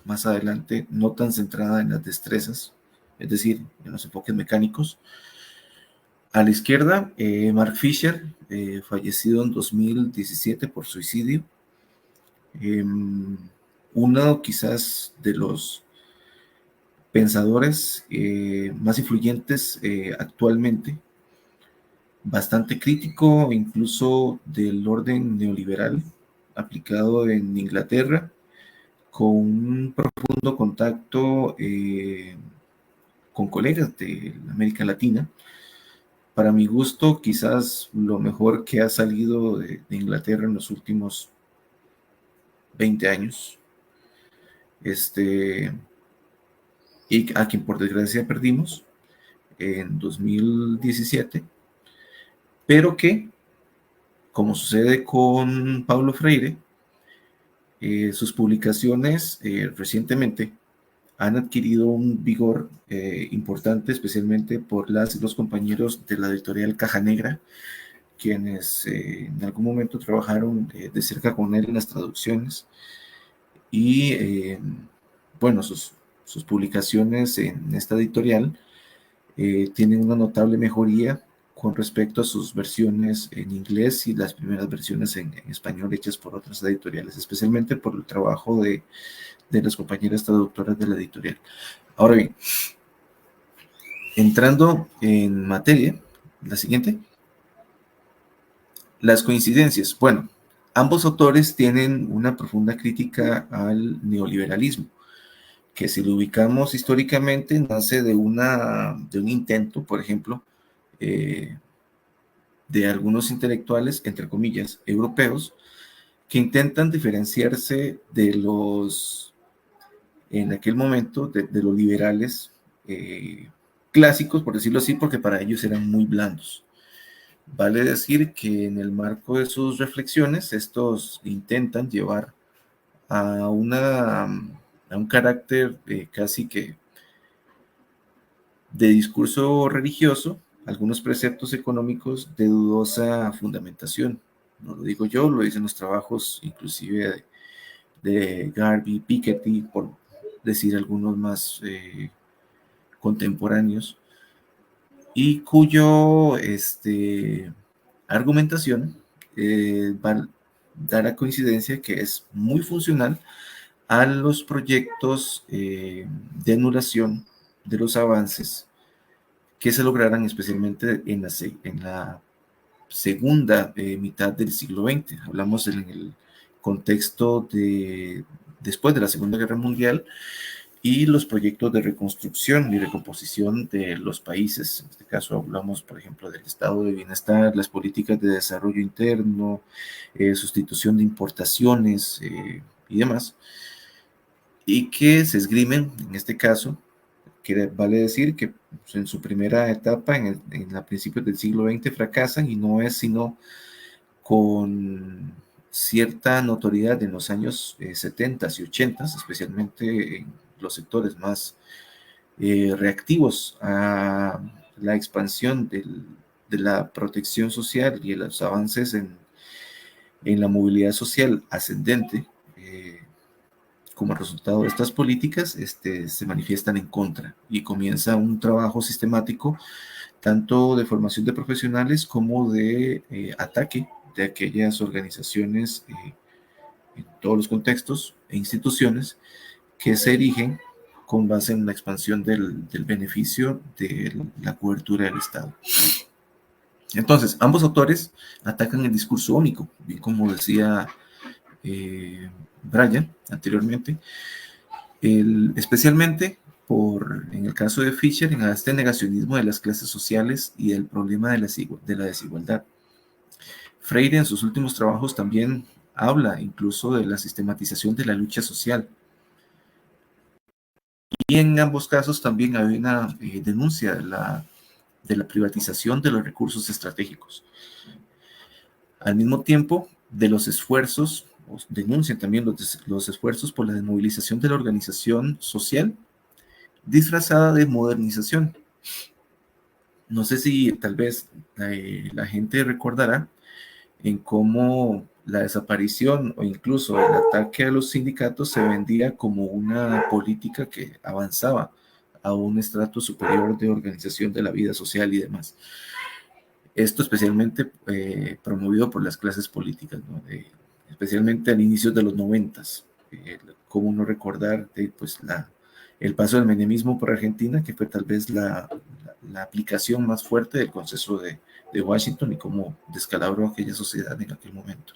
S3: más adelante, no tan centrada en las destrezas, es decir, en los enfoques mecánicos. A la izquierda, Mark Fisher, fallecido en 2017 por suicidio. Uno quizás de los pensadores más influyentes actualmente, bastante crítico incluso del orden neoliberal aplicado en Inglaterra, con un profundo contacto con colegas de América Latina. Para mi gusto, quizás lo mejor que ha salido de Inglaterra en los últimos 20 años. Y a quien por desgracia perdimos en 2017, pero que, como sucede con Paulo Freire, sus publicaciones recientemente han adquirido un vigor importante, especialmente por las y los compañeros de la editorial Caja Negra, quienes en algún momento trabajaron de cerca con él en las traducciones. Y bueno, sus publicaciones en esta editorial tienen una notable mejoría con respecto a sus versiones en inglés y las primeras versiones en español hechas por otras editoriales, especialmente por el trabajo de las compañeras traductoras de la editorial. Ahora bien, entrando en materia, la siguiente. Las coincidencias. Bueno, ambos autores tienen una profunda crítica al neoliberalismo, que si lo ubicamos históricamente nace de un intento, por ejemplo, de algunos intelectuales, entre comillas, europeos, que intentan diferenciarse de los, en aquel momento, de los liberales clásicos, por decirlo así, porque para ellos eran muy blandos. Vale decir que en el marco de sus reflexiones, estos intentan llevar a un carácter casi que de discurso religioso, algunos preceptos económicos de dudosa fundamentación. No lo digo yo, lo dicen los trabajos inclusive de Garvey, Piketty, por decir algunos más contemporáneos, y cuyo argumentación va a dar a coincidencia que es muy funcional a los proyectos de anulación de los avances que se lograran especialmente en la segunda mitad del siglo XX. Hablamos en el contexto de después de la Segunda Guerra Mundial y los proyectos de reconstrucción y recomposición de los países. En este caso hablamos, por ejemplo, del estado de bienestar, las políticas de desarrollo interno, sustitución de importaciones y demás, y que se esgrimen, en este caso, que vale decir que en su primera etapa, a principios del siglo XX, fracasan, y no es sino con cierta notoriedad en los años 70 y 80, especialmente en los sectores más reactivos a la expansión de la protección social y los avances en la movilidad social ascendente, como resultado de estas políticas, se manifiestan en contra, y comienza un trabajo sistemático tanto de formación de profesionales como de ataque de aquellas organizaciones en todos los contextos e instituciones que se erigen con base en la expansión del beneficio de la cobertura del Estado. Entonces, ambos autores atacan el discurso único, bien como decía Brian anteriormente, especialmente en el caso de Fisher, en este negacionismo de las clases sociales y el problema de la desigualdad. Freire en sus últimos trabajos también habla incluso de la sistematización de la lucha social. Y en ambos casos también hay una denuncia de la privatización de los recursos estratégicos. Al mismo tiempo, de los esfuerzos, denuncian también los esfuerzos por la desmovilización de la organización social disfrazada de modernización. No sé si tal vez la gente recordará en cómo la desaparición o incluso el ataque a los sindicatos se vendía como una política que avanzaba a un estrato superior de organización de la vida social y demás. Esto especialmente promovido por las clases políticas, ¿no? Especialmente al inicio de los 90s. Cómo no recordar pues, el paso del menemismo por Argentina, que fue tal vez la aplicación más fuerte del consenso de Washington y cómo descalabró aquella sociedad en aquel momento.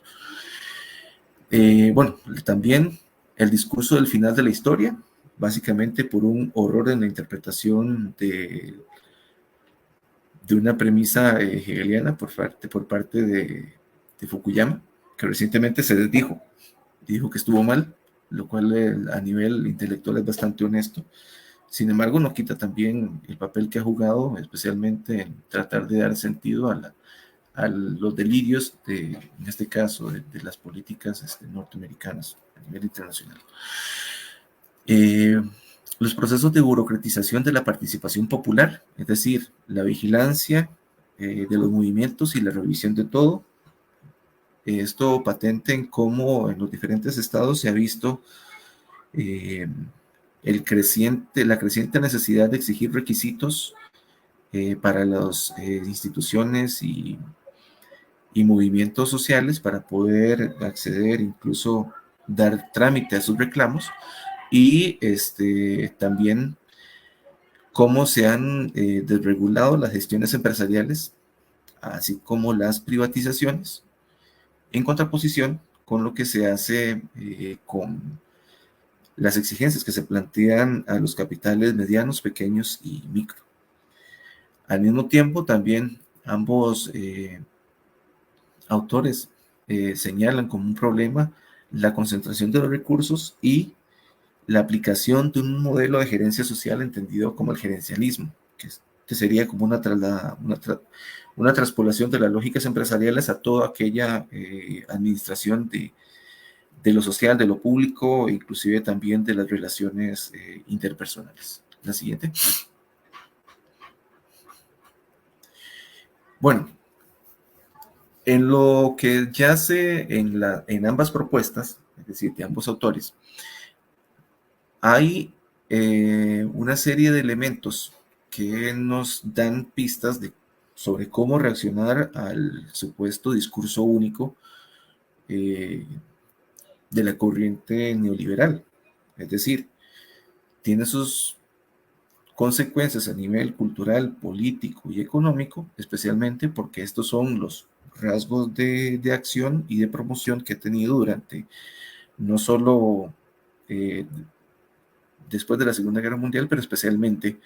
S3: Bueno, también el discurso del final de la historia, básicamente por un horror en la interpretación de una premisa hegeliana por parte de Fukuyama, que recientemente se desdijo, dijo que estuvo mal, lo cual a nivel intelectual es bastante honesto. Sin embargo, no quita también el papel que ha jugado, especialmente en tratar de dar sentido a los delirios, en este caso, de las políticas norteamericanas a nivel internacional. Los procesos de burocratización de la participación popular, es decir, la vigilancia de los movimientos y la revisión de todo. Esto patente en cómo en los diferentes estados se ha visto la creciente necesidad de exigir requisitos para las instituciones y movimientos sociales para poder acceder, incluso dar trámite a sus reclamos, y también cómo se han desregulado las gestiones empresariales, así como las privatizaciones, en contraposición con lo que se hace con las exigencias que se plantean a los capitales medianos, pequeños y micro. Al mismo tiempo, también ambos autores señalan como un problema la concentración de los recursos y la aplicación de un modelo de gerencia social entendido como el gerencialismo, que sería como una traspolación de las lógicas empresariales a toda aquella administración de lo social, de lo público, inclusive también de las relaciones interpersonales. La siguiente. Bueno, en lo que yace en ambas propuestas, es decir, de ambos autores, hay una serie de elementos que nos dan pistas sobre cómo reaccionar al supuesto discurso único de la corriente neoliberal. Es decir, tiene sus consecuencias a nivel cultural, político y económico, especialmente porque estos son los rasgos de acción y de promoción que ha tenido durante no solo después de la Segunda Guerra Mundial, pero especialmente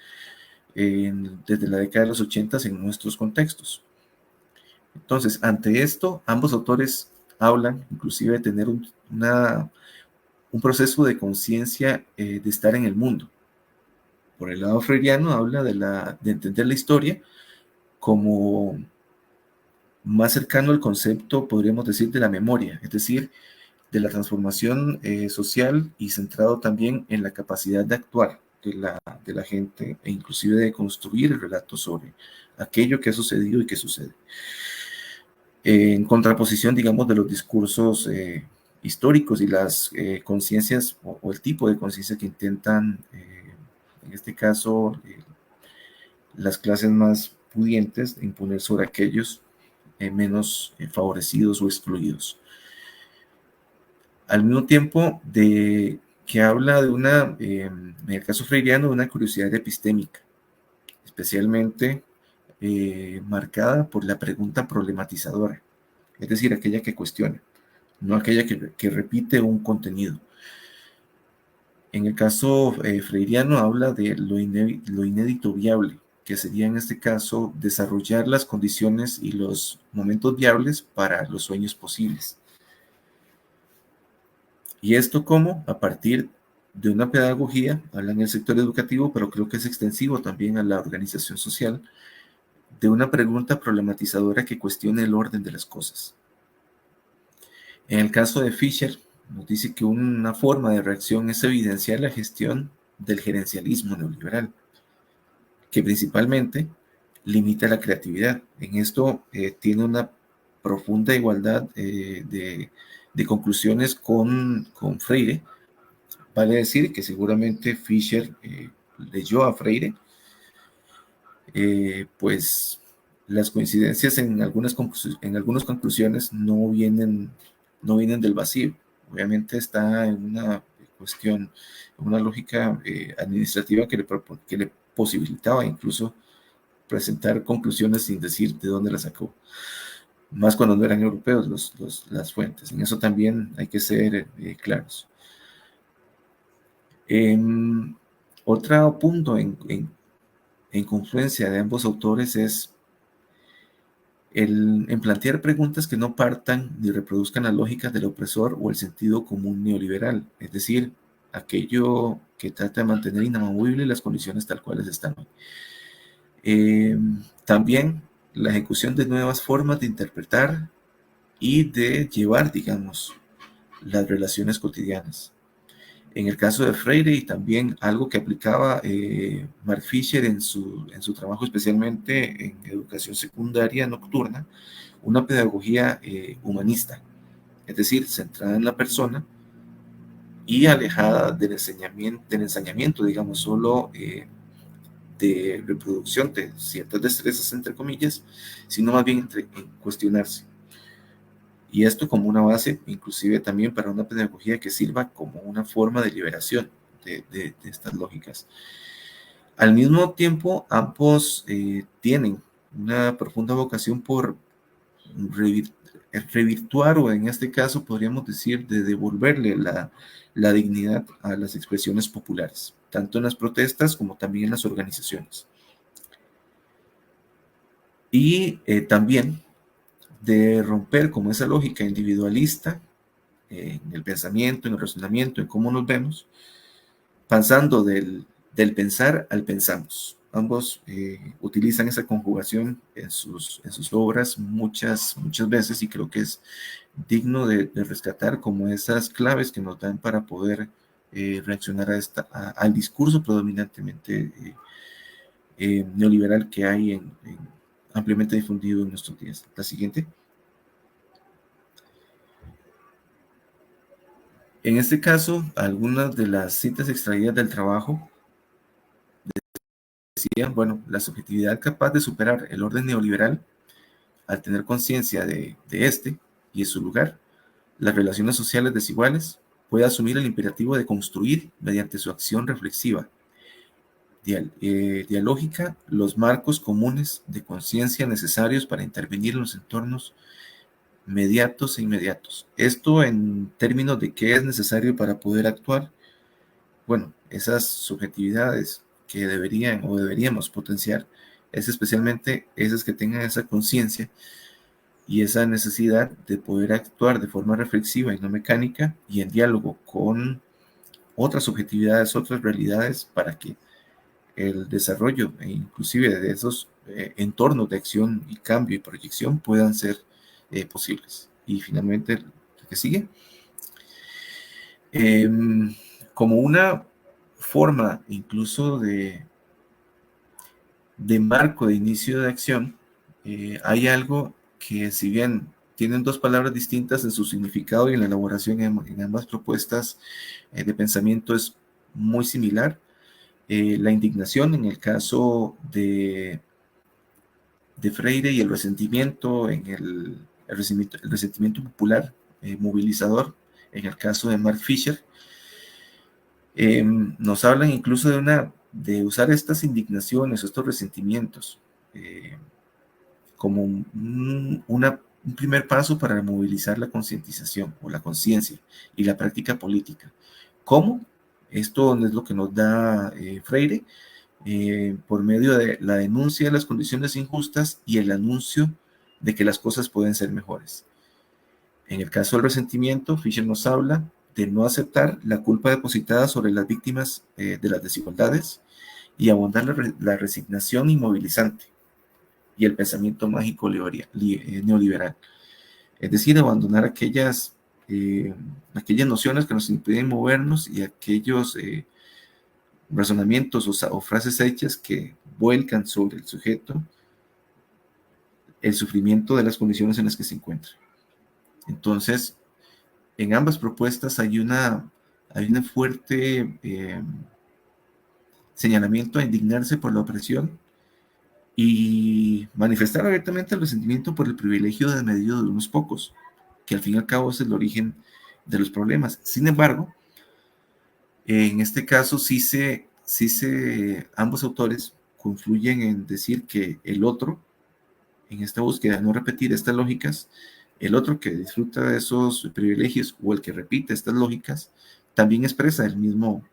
S3: desde la década de los 80 en nuestros contextos. Entonces, ante esto, ambos autores hablan inclusive de tener un proceso de conciencia de estar en el mundo. Por el lado freiriano habla de entender la historia como más cercano al concepto, podríamos decir, de la memoria, es decir, de la transformación social y centrado también en la capacidad de actuar de la gente e inclusive de construir el relato sobre aquello que ha sucedido y que sucede. En contraposición, digamos, de los discursos históricos y las conciencias o el tipo de conciencia que intentan, en este caso, las clases más pudientes imponer sobre aquellos menos favorecidos o excluidos. Al mismo tiempo que habla de en el caso freiriano, de una curiosidad epistémica, especialmente marcada por la pregunta problematizadora, es decir, aquella que cuestiona, no aquella que repite un contenido. En el caso freiriano habla de lo inédito viable, que sería en este caso desarrollar las condiciones y los momentos viables para los sueños posibles. Y esto como a partir de una pedagogía, habla en el sector educativo, pero creo que es extensivo también a la organización social, de una pregunta problematizadora que cuestione el orden de las cosas. En el caso de Fisher, nos dice que una forma de reacción es evidenciar la gestión del gerencialismo neoliberal, que principalmente limita la creatividad. En esto tiene una profunda igualdad de conclusiones con Freire. Vale decir que seguramente Fisher leyó a Freire, pues las coincidencias en algunas conclusiones no vienen del vacío. Obviamente está en una cuestión, una lógica administrativa que le posibilitaba incluso presentar conclusiones sin decir de dónde las sacó, más cuando no eran europeos las fuentes. En eso también hay que ser claros. Otro punto en confluencia de ambos autores es en plantear preguntas que no partan ni reproduzcan las lógicas del opresor o el sentido común neoliberal, es decir, aquello que trata de mantener inamovibles las condiciones tal cuales están hoy. También la ejecución de nuevas formas de interpretar y de llevar, digamos, las relaciones cotidianas. En el caso de Freire, y también algo que aplicaba Mark Fisher en su trabajo, especialmente en educación secundaria nocturna, una pedagogía humanista, es decir, centrada en la persona y alejada del ensañamiento, digamos, solo de reproducción de ciertas destrezas, entre comillas, sino más bien en cuestionarse. Y esto como una base, inclusive también para una pedagogía que sirva como una forma de liberación de estas lógicas. Al mismo tiempo, ambos tienen una profunda vocación por revirtuar, o en este caso podríamos decir de devolverle la dignidad a las expresiones populares, tanto en las protestas como también en las organizaciones. Y también de romper como esa lógica individualista en el pensamiento, en el razonamiento, en cómo nos vemos, pasando del pensar al pensamos. Ambos utilizan esa conjugación en sus obras muchas veces, y creo que es digno de rescatar como esas claves que nos dan para poder reaccionar al discurso predominantemente neoliberal que hay ampliamente difundido en nuestros días. La siguiente. En este caso, algunas de las citas extraídas del trabajo decían, bueno, la subjetividad capaz de superar el orden neoliberal, al tener conciencia de este y de su lugar, las relaciones sociales desiguales, puede asumir el imperativo de construir, mediante su acción reflexiva, dialógica, los marcos comunes de conciencia necesarios para intervenir en los entornos mediatos e inmediatos. Esto en términos de qué es necesario para poder actuar. Bueno, esas subjetividades que deberíamos potenciar es especialmente esas que tengan esa conciencia y esa necesidad de poder actuar de forma reflexiva y no mecánica, y en diálogo con otras subjetividades, otras realidades, para que el desarrollo e inclusive de esos entornos de acción y cambio y proyección puedan ser posibles. Y finalmente, lo que sigue, como una forma incluso de marco de inicio de acción, hay algo que, si bien tienen dos palabras distintas en su significado y en la elaboración en ambas propuestas de pensamiento es muy similar. La indignación en el caso de Freire, y el resentimiento en el resentimiento popular movilizador en el caso de Mark Fisher, nos hablan incluso de usar estas indignaciones, estos resentimientos como un primer paso para movilizar la concientización o la conciencia y la práctica política. ¿Cómo? Esto es lo que nos da Freire, por medio de la denuncia de las condiciones injustas y el anuncio de que las cosas pueden ser mejores. En el caso del resentimiento, Fisher nos habla de no aceptar la culpa depositada sobre las víctimas de las desigualdades y abundar la resignación inmovilizante y el pensamiento mágico neoliberal. Es decir, abandonar aquellas nociones que nos impiden movernos y aquellos razonamientos o frases hechas que vuelcan sobre el sujeto el sufrimiento de las condiciones en las que se encuentra. Entonces, en ambas propuestas hay una fuerte señalamiento a indignarse por la opresión y manifestar abiertamente el resentimiento por el privilegio desmedido de unos pocos, que al fin y al cabo es el origen de los problemas. Sin embargo, En este caso, ambos autores confluyen en decir que el otro, en esta búsqueda de no repetir estas lógicas, el otro que disfruta de esos privilegios o el que repite estas lógicas, también expresa el mismo,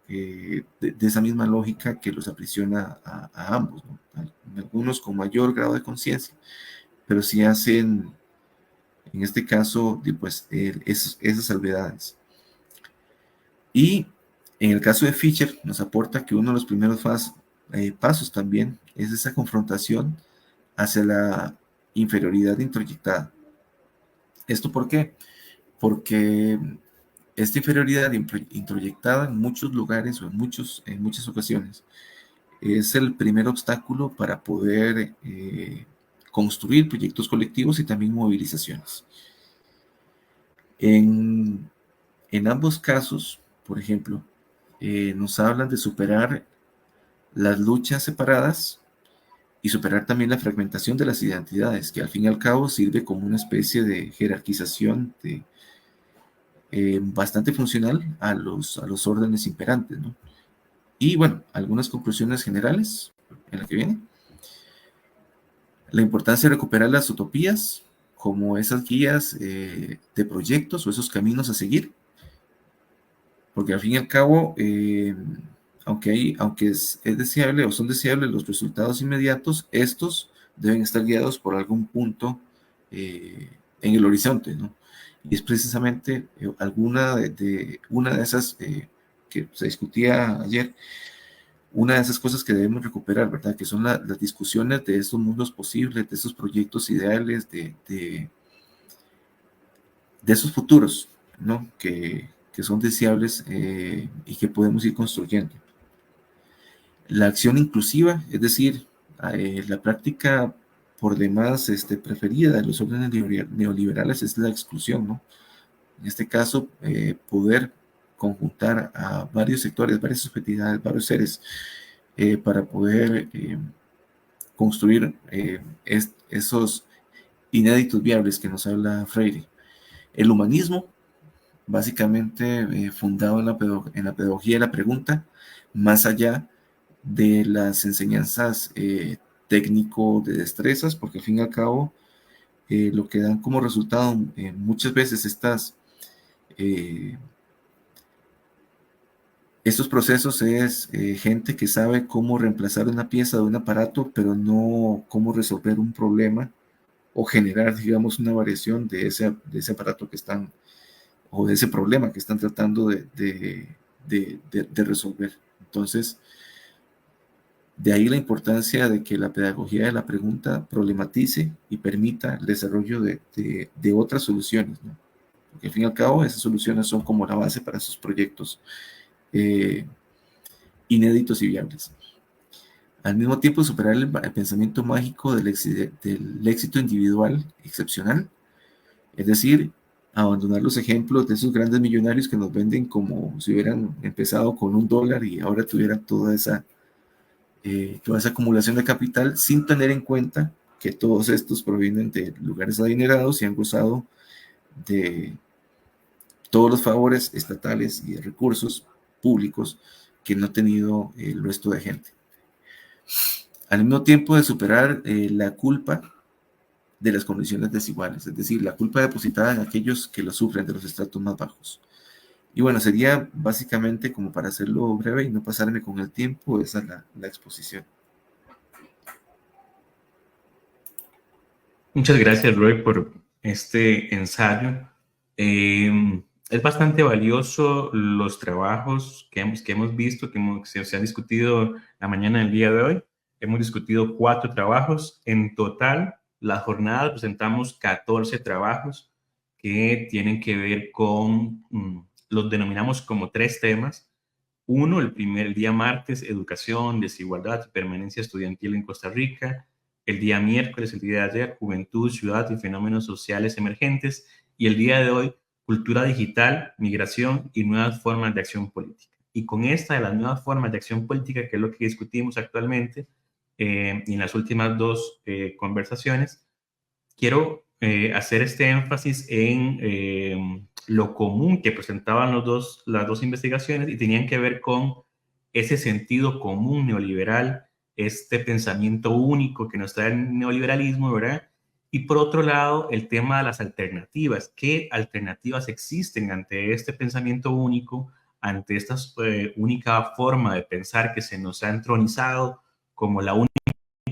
S3: de esa misma lógica que los aprisiona a ambos, ¿no? Algunos con mayor grado de conciencia, pero sí hacen, en este caso, pues, esas salvedades. Y en el caso de Fischer, nos aporta que uno de los primeros pasos también es esa confrontación hacia la inferioridad introyectada. ¿Esto por qué? Porque esta inferioridad introyectada en muchos lugares o en muchas ocasiones es el primer obstáculo para poder construir proyectos colectivos y también movilizaciones. En ambos casos, por ejemplo, nos hablan de superar las luchas separadas y superar también la fragmentación de las identidades, que al fin y al cabo sirve como una especie de jerarquización bastante funcional a los órdenes imperantes, ¿no? Y bueno, algunas conclusiones generales en la que viene. La importancia de recuperar las utopías como esas guías de proyectos o esos caminos a seguir, porque al fin y al cabo, aunque es deseable o son deseables los resultados inmediatos, estos deben estar guiados por algún punto en el horizonte, ¿no? Y es precisamente una de esas que se discutía ayer, una de esas cosas que debemos recuperar, ¿verdad? Que son las discusiones de estos mundos posibles, de esos proyectos ideales, de esos futuros, ¿no? Que son deseables y que podemos ir construyendo. La acción inclusiva, es decir, la práctica por demás preferida de los órdenes neoliberales es la exclusión, ¿no? En este caso, poder conjuntar a varios sectores, varias subjetividades, varios seres, para poder construir esos inéditos viables que nos habla Freire. El humanismo, básicamente fundado en la pedagogía de la pregunta, más allá de las enseñanzas técnico de destrezas, porque al fin y al cabo lo que dan como resultado muchas veces estos procesos es gente que sabe cómo reemplazar una pieza de un aparato, pero no cómo resolver un problema o generar, digamos, una variación de ese aparato que están, o de ese problema que están tratando de resolver. Entonces, de ahí la importancia de que la pedagogía de la pregunta problematice y permita el desarrollo de otras soluciones, ¿no? Porque al fin y al cabo esas soluciones son como la base para esos proyectos inéditos y viables. Al mismo tiempo, superar el pensamiento mágico del éxito individual excepcional, es decir, abandonar los ejemplos de esos grandes millonarios que nos venden como si hubieran empezado con $1 y ahora tuvieran toda esa acumulación de capital, sin tener en cuenta que todos estos provienen de lugares adinerados y han gozado de todos los favores estatales y de recursos públicos que no ha tenido el resto de gente. Al mismo tiempo de superar la culpa de las condiciones desiguales, es decir, la culpa depositada en aquellos que lo sufren de los estratos más bajos. Y bueno, sería básicamente, como para hacerlo breve y no pasarme con el tiempo, esa es la exposición.
S1: Muchas gracias, Roy, por este ensayo. Es bastante valioso los trabajos que hemos visto, que se han discutido la mañana del día de hoy. Hemos discutido 4 trabajos. En total, la jornada presentamos 14 trabajos que tienen que ver con, los denominamos como 3 temas. Uno, el día martes, educación, desigualdad y permanencia estudiantil en Costa Rica. El día miércoles, el día de ayer, juventud, ciudad y fenómenos sociales emergentes. Y el día de hoy, cultura digital, migración y nuevas formas de acción política. Y con esta de las nuevas formas de acción política, que es lo que discutimos actualmente, y en las últimas 2 conversaciones, quiero hacer este énfasis en lo común que presentaban las dos investigaciones y tenían que ver con ese sentido común neoliberal, este pensamiento único que nos da el neoliberalismo, ¿verdad? Y por otro lado, el tema de las alternativas. ¿Qué alternativas existen ante este pensamiento único, ante esta única forma de pensar que se nos ha entronizado como la única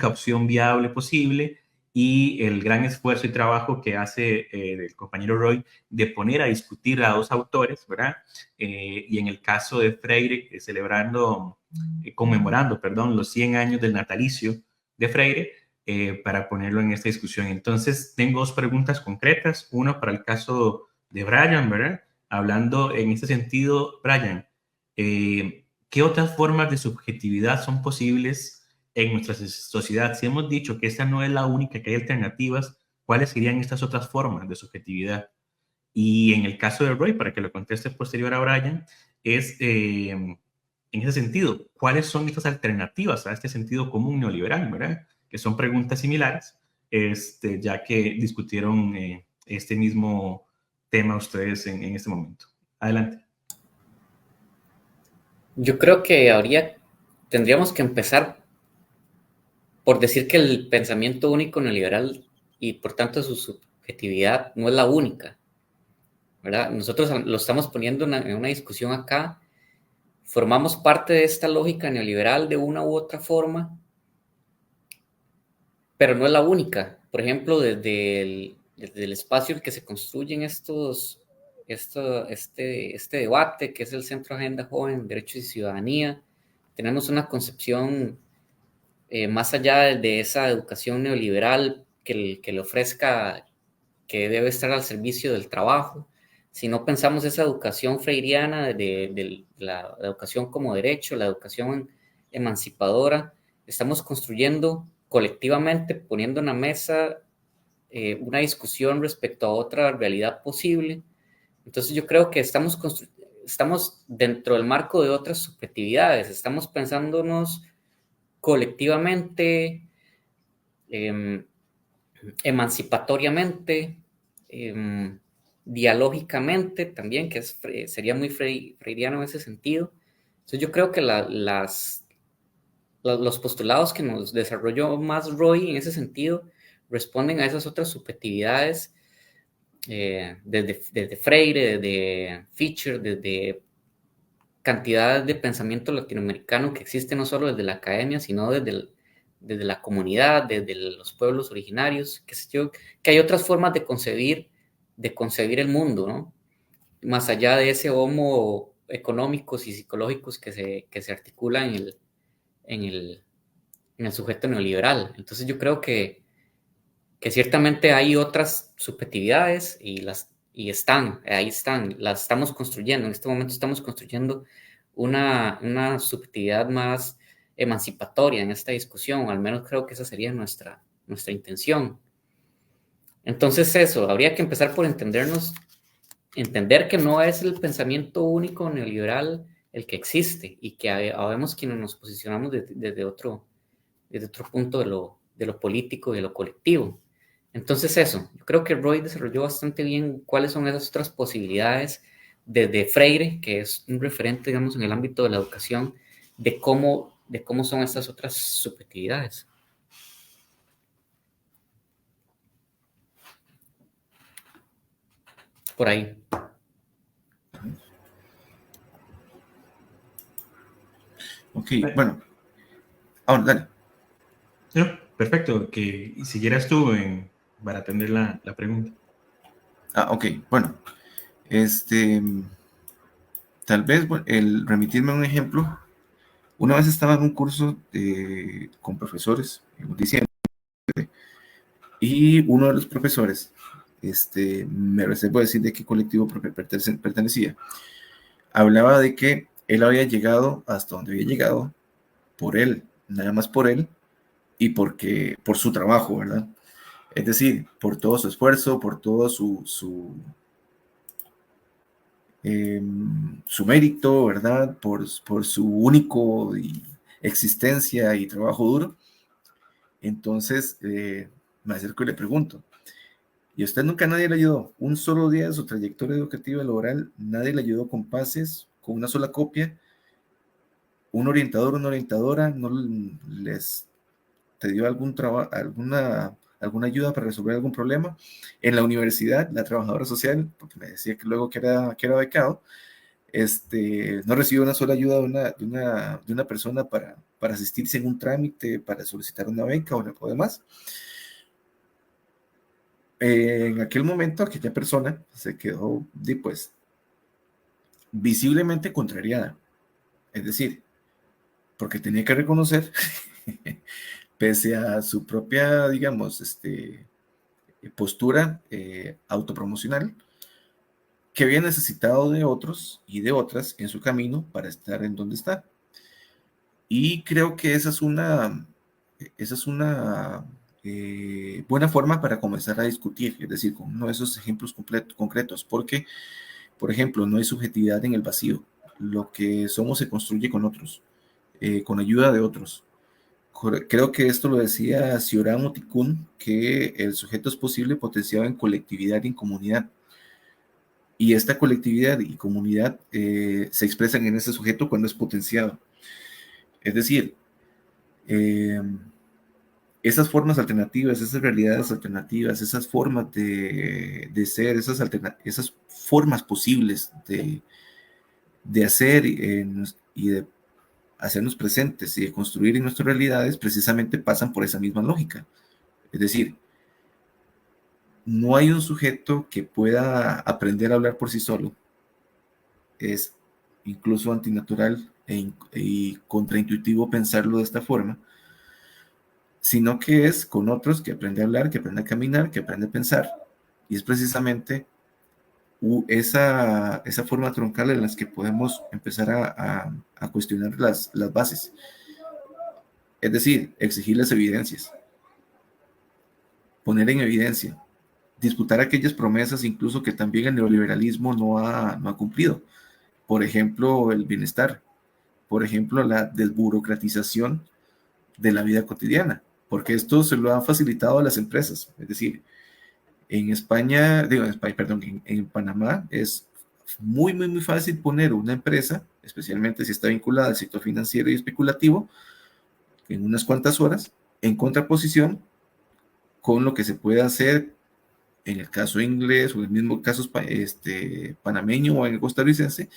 S1: opción viable posible? Y el gran esfuerzo y trabajo que hace el compañero Roy de poner a discutir a dos autores, ¿verdad? Y en el caso de Freire, conmemorando, perdón, los 100 años del natalicio de Freire, para ponerlo en esta discusión. Entonces, tengo dos preguntas concretas. Una para el caso de Brian, ¿verdad? Hablando en este sentido, Brian, ¿qué otras formas de subjetividad son posibles en nuestra sociedad? Si hemos dicho que esta no es la única, que hay alternativas, ¿cuáles serían estas otras formas de subjetividad? Y en el caso de Roy, para que lo conteste posterior a Brian, es en ese sentido, ¿cuáles son estas alternativas a este sentido común neoliberal, ¿verdad? Que son preguntas similares, ya que discutieron este mismo tema ustedes en este momento. Adelante.
S4: Yo creo que tendríamos que empezar por decir que el pensamiento único neoliberal y por tanto su subjetividad no es la única, ¿verdad? Nosotros lo estamos poniendo en una discusión acá, formamos parte de esta lógica neoliberal de una u otra forma, pero no es la única. Por ejemplo, desde el espacio en que se construyen este debate, que es el Centro Agenda Joven, Derechos y Ciudadanía, tenemos una concepción más allá de esa educación neoliberal que le ofrezca, que debe estar al servicio del trabajo. Si no pensamos esa educación freiriana de la educación como derecho, la educación emancipadora, estamos construyendo colectivamente, poniendo en la mesa una discusión respecto a otra realidad posible. Entonces yo creo que estamos dentro del marco de otras subjetividades, estamos pensándonos colectivamente, emancipatoriamente, dialógicamente también, que sería muy freiriano en ese sentido. Entonces yo creo que los postulados que nos desarrolló más Roy en ese sentido responden a esas otras subjetividades, desde Freire, desde Fischer, desde cantidad de pensamiento latinoamericano que existe no solo desde la academia, sino desde la comunidad, desde los pueblos originarios, que hay otras formas de concebir el mundo, ¿no? Más allá de ese homo económicos y psicológicos que se articula en el sujeto neoliberal. Entonces yo creo que ciertamente hay otras subjetividades y ahí están, las estamos construyendo. En este momento estamos construyendo una subjetividad más emancipatoria en esta discusión, o al menos creo que esa sería nuestra intención. Entonces eso, habría que empezar por entender que no es el pensamiento único neoliberal el que existe y que habemos quienes nos posicionamos desde otro punto de lo político y de lo colectivo. Entonces eso, yo creo que Roy desarrolló bastante bien cuáles son esas otras posibilidades desde Freire, que es un referente, digamos, en el ámbito de la educación, de cómo son estas otras subjetividades. Por ahí.
S3: Ok, bueno. Ahora, dale.
S1: No, perfecto, que siguieras tú para atender la pregunta.
S3: Ok, bueno. Tal vez el remitirme a un ejemplo. Una vez estaba en un curso con profesores en diciembre y uno de los profesores, me reservo decir de qué colectivo pertenecía, hablaba de que él había llegado hasta donde había llegado por él, nada más por él y por su trabajo, ¿verdad? Es decir, por todo su esfuerzo, por todo su mérito, ¿verdad? Por su único existencia y trabajo duro. Entonces, me acerco y le pregunto, Y a usted nunca nadie le ayudó. Un solo día de su trayectoria educativa y laboral, nadie le ayudó con pases, con una sola copia. Un orientador, una orientadora, no les te dio alguna ayuda para resolver algún problema. En la universidad, la trabajadora social, porque me decía que luego que era becado, no recibió una sola ayuda de una persona para asistirse en un trámite, para solicitar una beca o demás. En aquel momento, aquella persona se quedó, pues, visiblemente contrariada. Es decir, porque tenía que reconocer, pese a su propia, digamos, postura autopromocional, que había necesitado de otros y de otras en su camino para estar en donde está. Y creo que esa es una buena forma para comenzar a discutir, es decir, con uno de esos ejemplos concretos, porque, por ejemplo, no hay subjetividad en el vacío. Lo que somos se construye con otros, con ayuda de otros. Creo que esto lo decía Cioran Oticún, que el sujeto es posible potenciado en colectividad y en comunidad. Y esta colectividad y comunidad se expresan en ese sujeto cuando es potenciado. Es decir, esas formas alternativas, esas realidades alternativas, esas formas de ser, esas formas posibles de hacer y de hacernos presentes y de construir en nuestras realidades, precisamente pasan por esa misma lógica. Es decir, no hay un sujeto que pueda aprender a hablar por sí solo. Es incluso antinatural y contraintuitivo pensarlo de esta forma, sino que es con otros que aprende a hablar, que aprende a caminar, que aprende a pensar. Y es precisamente esa forma troncal en las que podemos empezar a cuestionar las bases. Es decir, exigir las evidencias, poner en evidencia, disputar aquellas promesas incluso que también el neoliberalismo no ha cumplido. Por ejemplo, el bienestar. Por ejemplo, la desburocratización de la vida cotidiana, porque esto se lo han facilitado a las empresas. Es decir, en España, en Panamá es muy, muy, muy fácil poner una empresa, especialmente si está vinculada al sector financiero y especulativo, en unas cuantas horas, en contraposición con lo que se puede hacer en el caso inglés o en el mismo caso panameño o en el costarricense,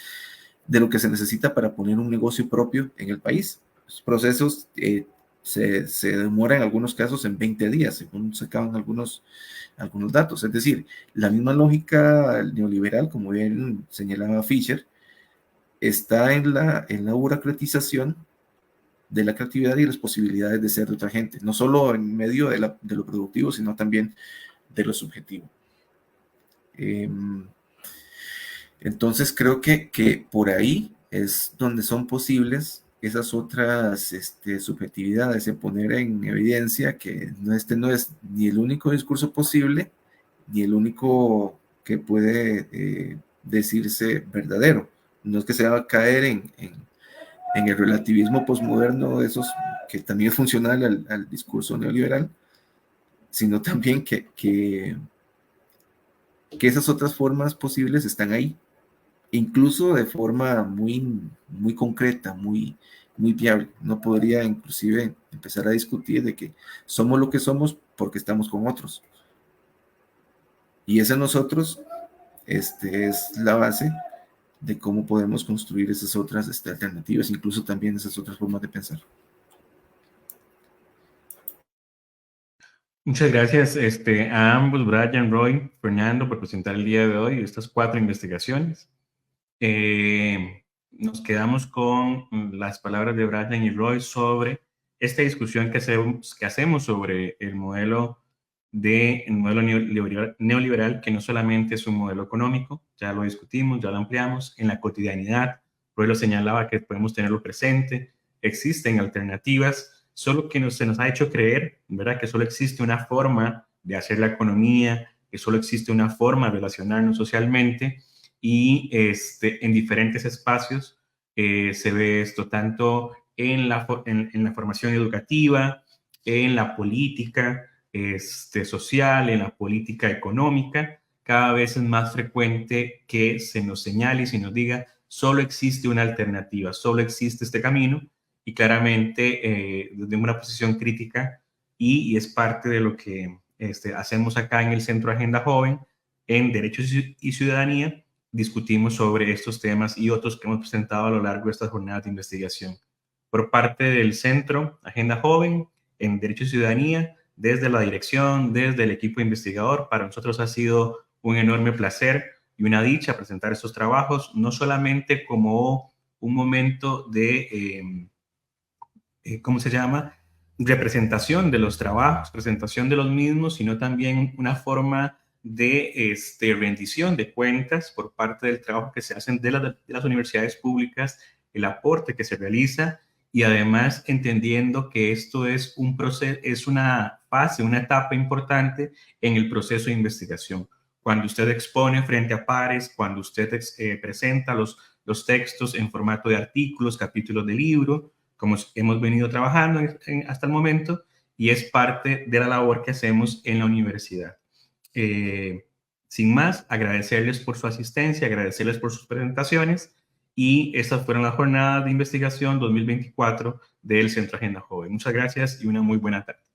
S3: de lo que se necesita para poner un negocio propio en el país. Los procesos se demoran en algunos casos en 20 días, según sacaban algunos datos. Es decir, la misma lógica neoliberal, como bien señalaba Fisher, está en la burocratización de la creatividad y las posibilidades de ser de otra gente, no solo en medio de lo productivo, sino también de lo subjetivo. Entonces creo que por ahí es donde son posibles esas otras subjetividades, en poner en evidencia que no es ni el único discurso posible, ni el único que puede decirse verdadero. No es que se va a caer en el relativismo posmoderno, esos que también es funcional al discurso neoliberal, sino también que esas otras formas posibles están ahí, incluso de forma muy, muy concreta, muy, muy viable. No podría inclusive empezar a discutir de que somos lo que somos porque estamos con otros. Y ese nosotros es la base de cómo podemos construir esas otras alternativas, incluso también esas otras formas de pensar.
S1: Muchas gracias a ambos, Brian, Roy, Fernando, por presentar el día de hoy estas 4 investigaciones. Nos quedamos con las palabras de Brian y Roy sobre esta discusión que hacemos sobre el modelo neoliberal, que no solamente es un modelo económico, ya lo discutimos, ya lo ampliamos, en la cotidianidad. Roy lo señalaba que podemos tenerlo presente, existen alternativas, solo que se nos ha hecho creer, ¿verdad?, que solo existe una forma de hacer la economía, que solo existe una forma de relacionarnos socialmente, y en diferentes espacios se ve esto tanto en la formación educativa, en la política, social, en la política económica. Cada vez es más frecuente que se nos señale y se nos diga, solo existe una alternativa, solo existe este camino, y claramente desde una posición crítica, y es parte de lo que hacemos acá en el Centro Agenda Joven, en Derechos y Ciudadanía, discutimos sobre estos temas y otros que hemos presentado a lo largo de estas jornadas de investigación. Por parte del Centro Agenda Joven, en Derechos y Ciudadanía, desde la dirección, desde el equipo investigador, para nosotros ha sido un enorme placer y una dicha presentar estos trabajos, no solamente como un momento de, ¿cómo se llama?, representación de los trabajos, presentación de los mismos, sino también una forma de rendición de cuentas por parte del trabajo que se hacen de las universidades públicas, el aporte que se realiza, y además entendiendo que esto es un proceso, es una fase, una etapa importante en el proceso de investigación. Cuando usted expone frente a pares, cuando usted presenta los textos en formato de artículos, capítulos de libro, como hemos venido trabajando hasta el momento, y es parte de la labor que hacemos en la universidad. Sin más, agradecerles por su asistencia, agradecerles por sus presentaciones, y estas fueron las jornadas de investigación 2024 del Centro Agenda Joven. Muchas gracias y una muy buena tarde.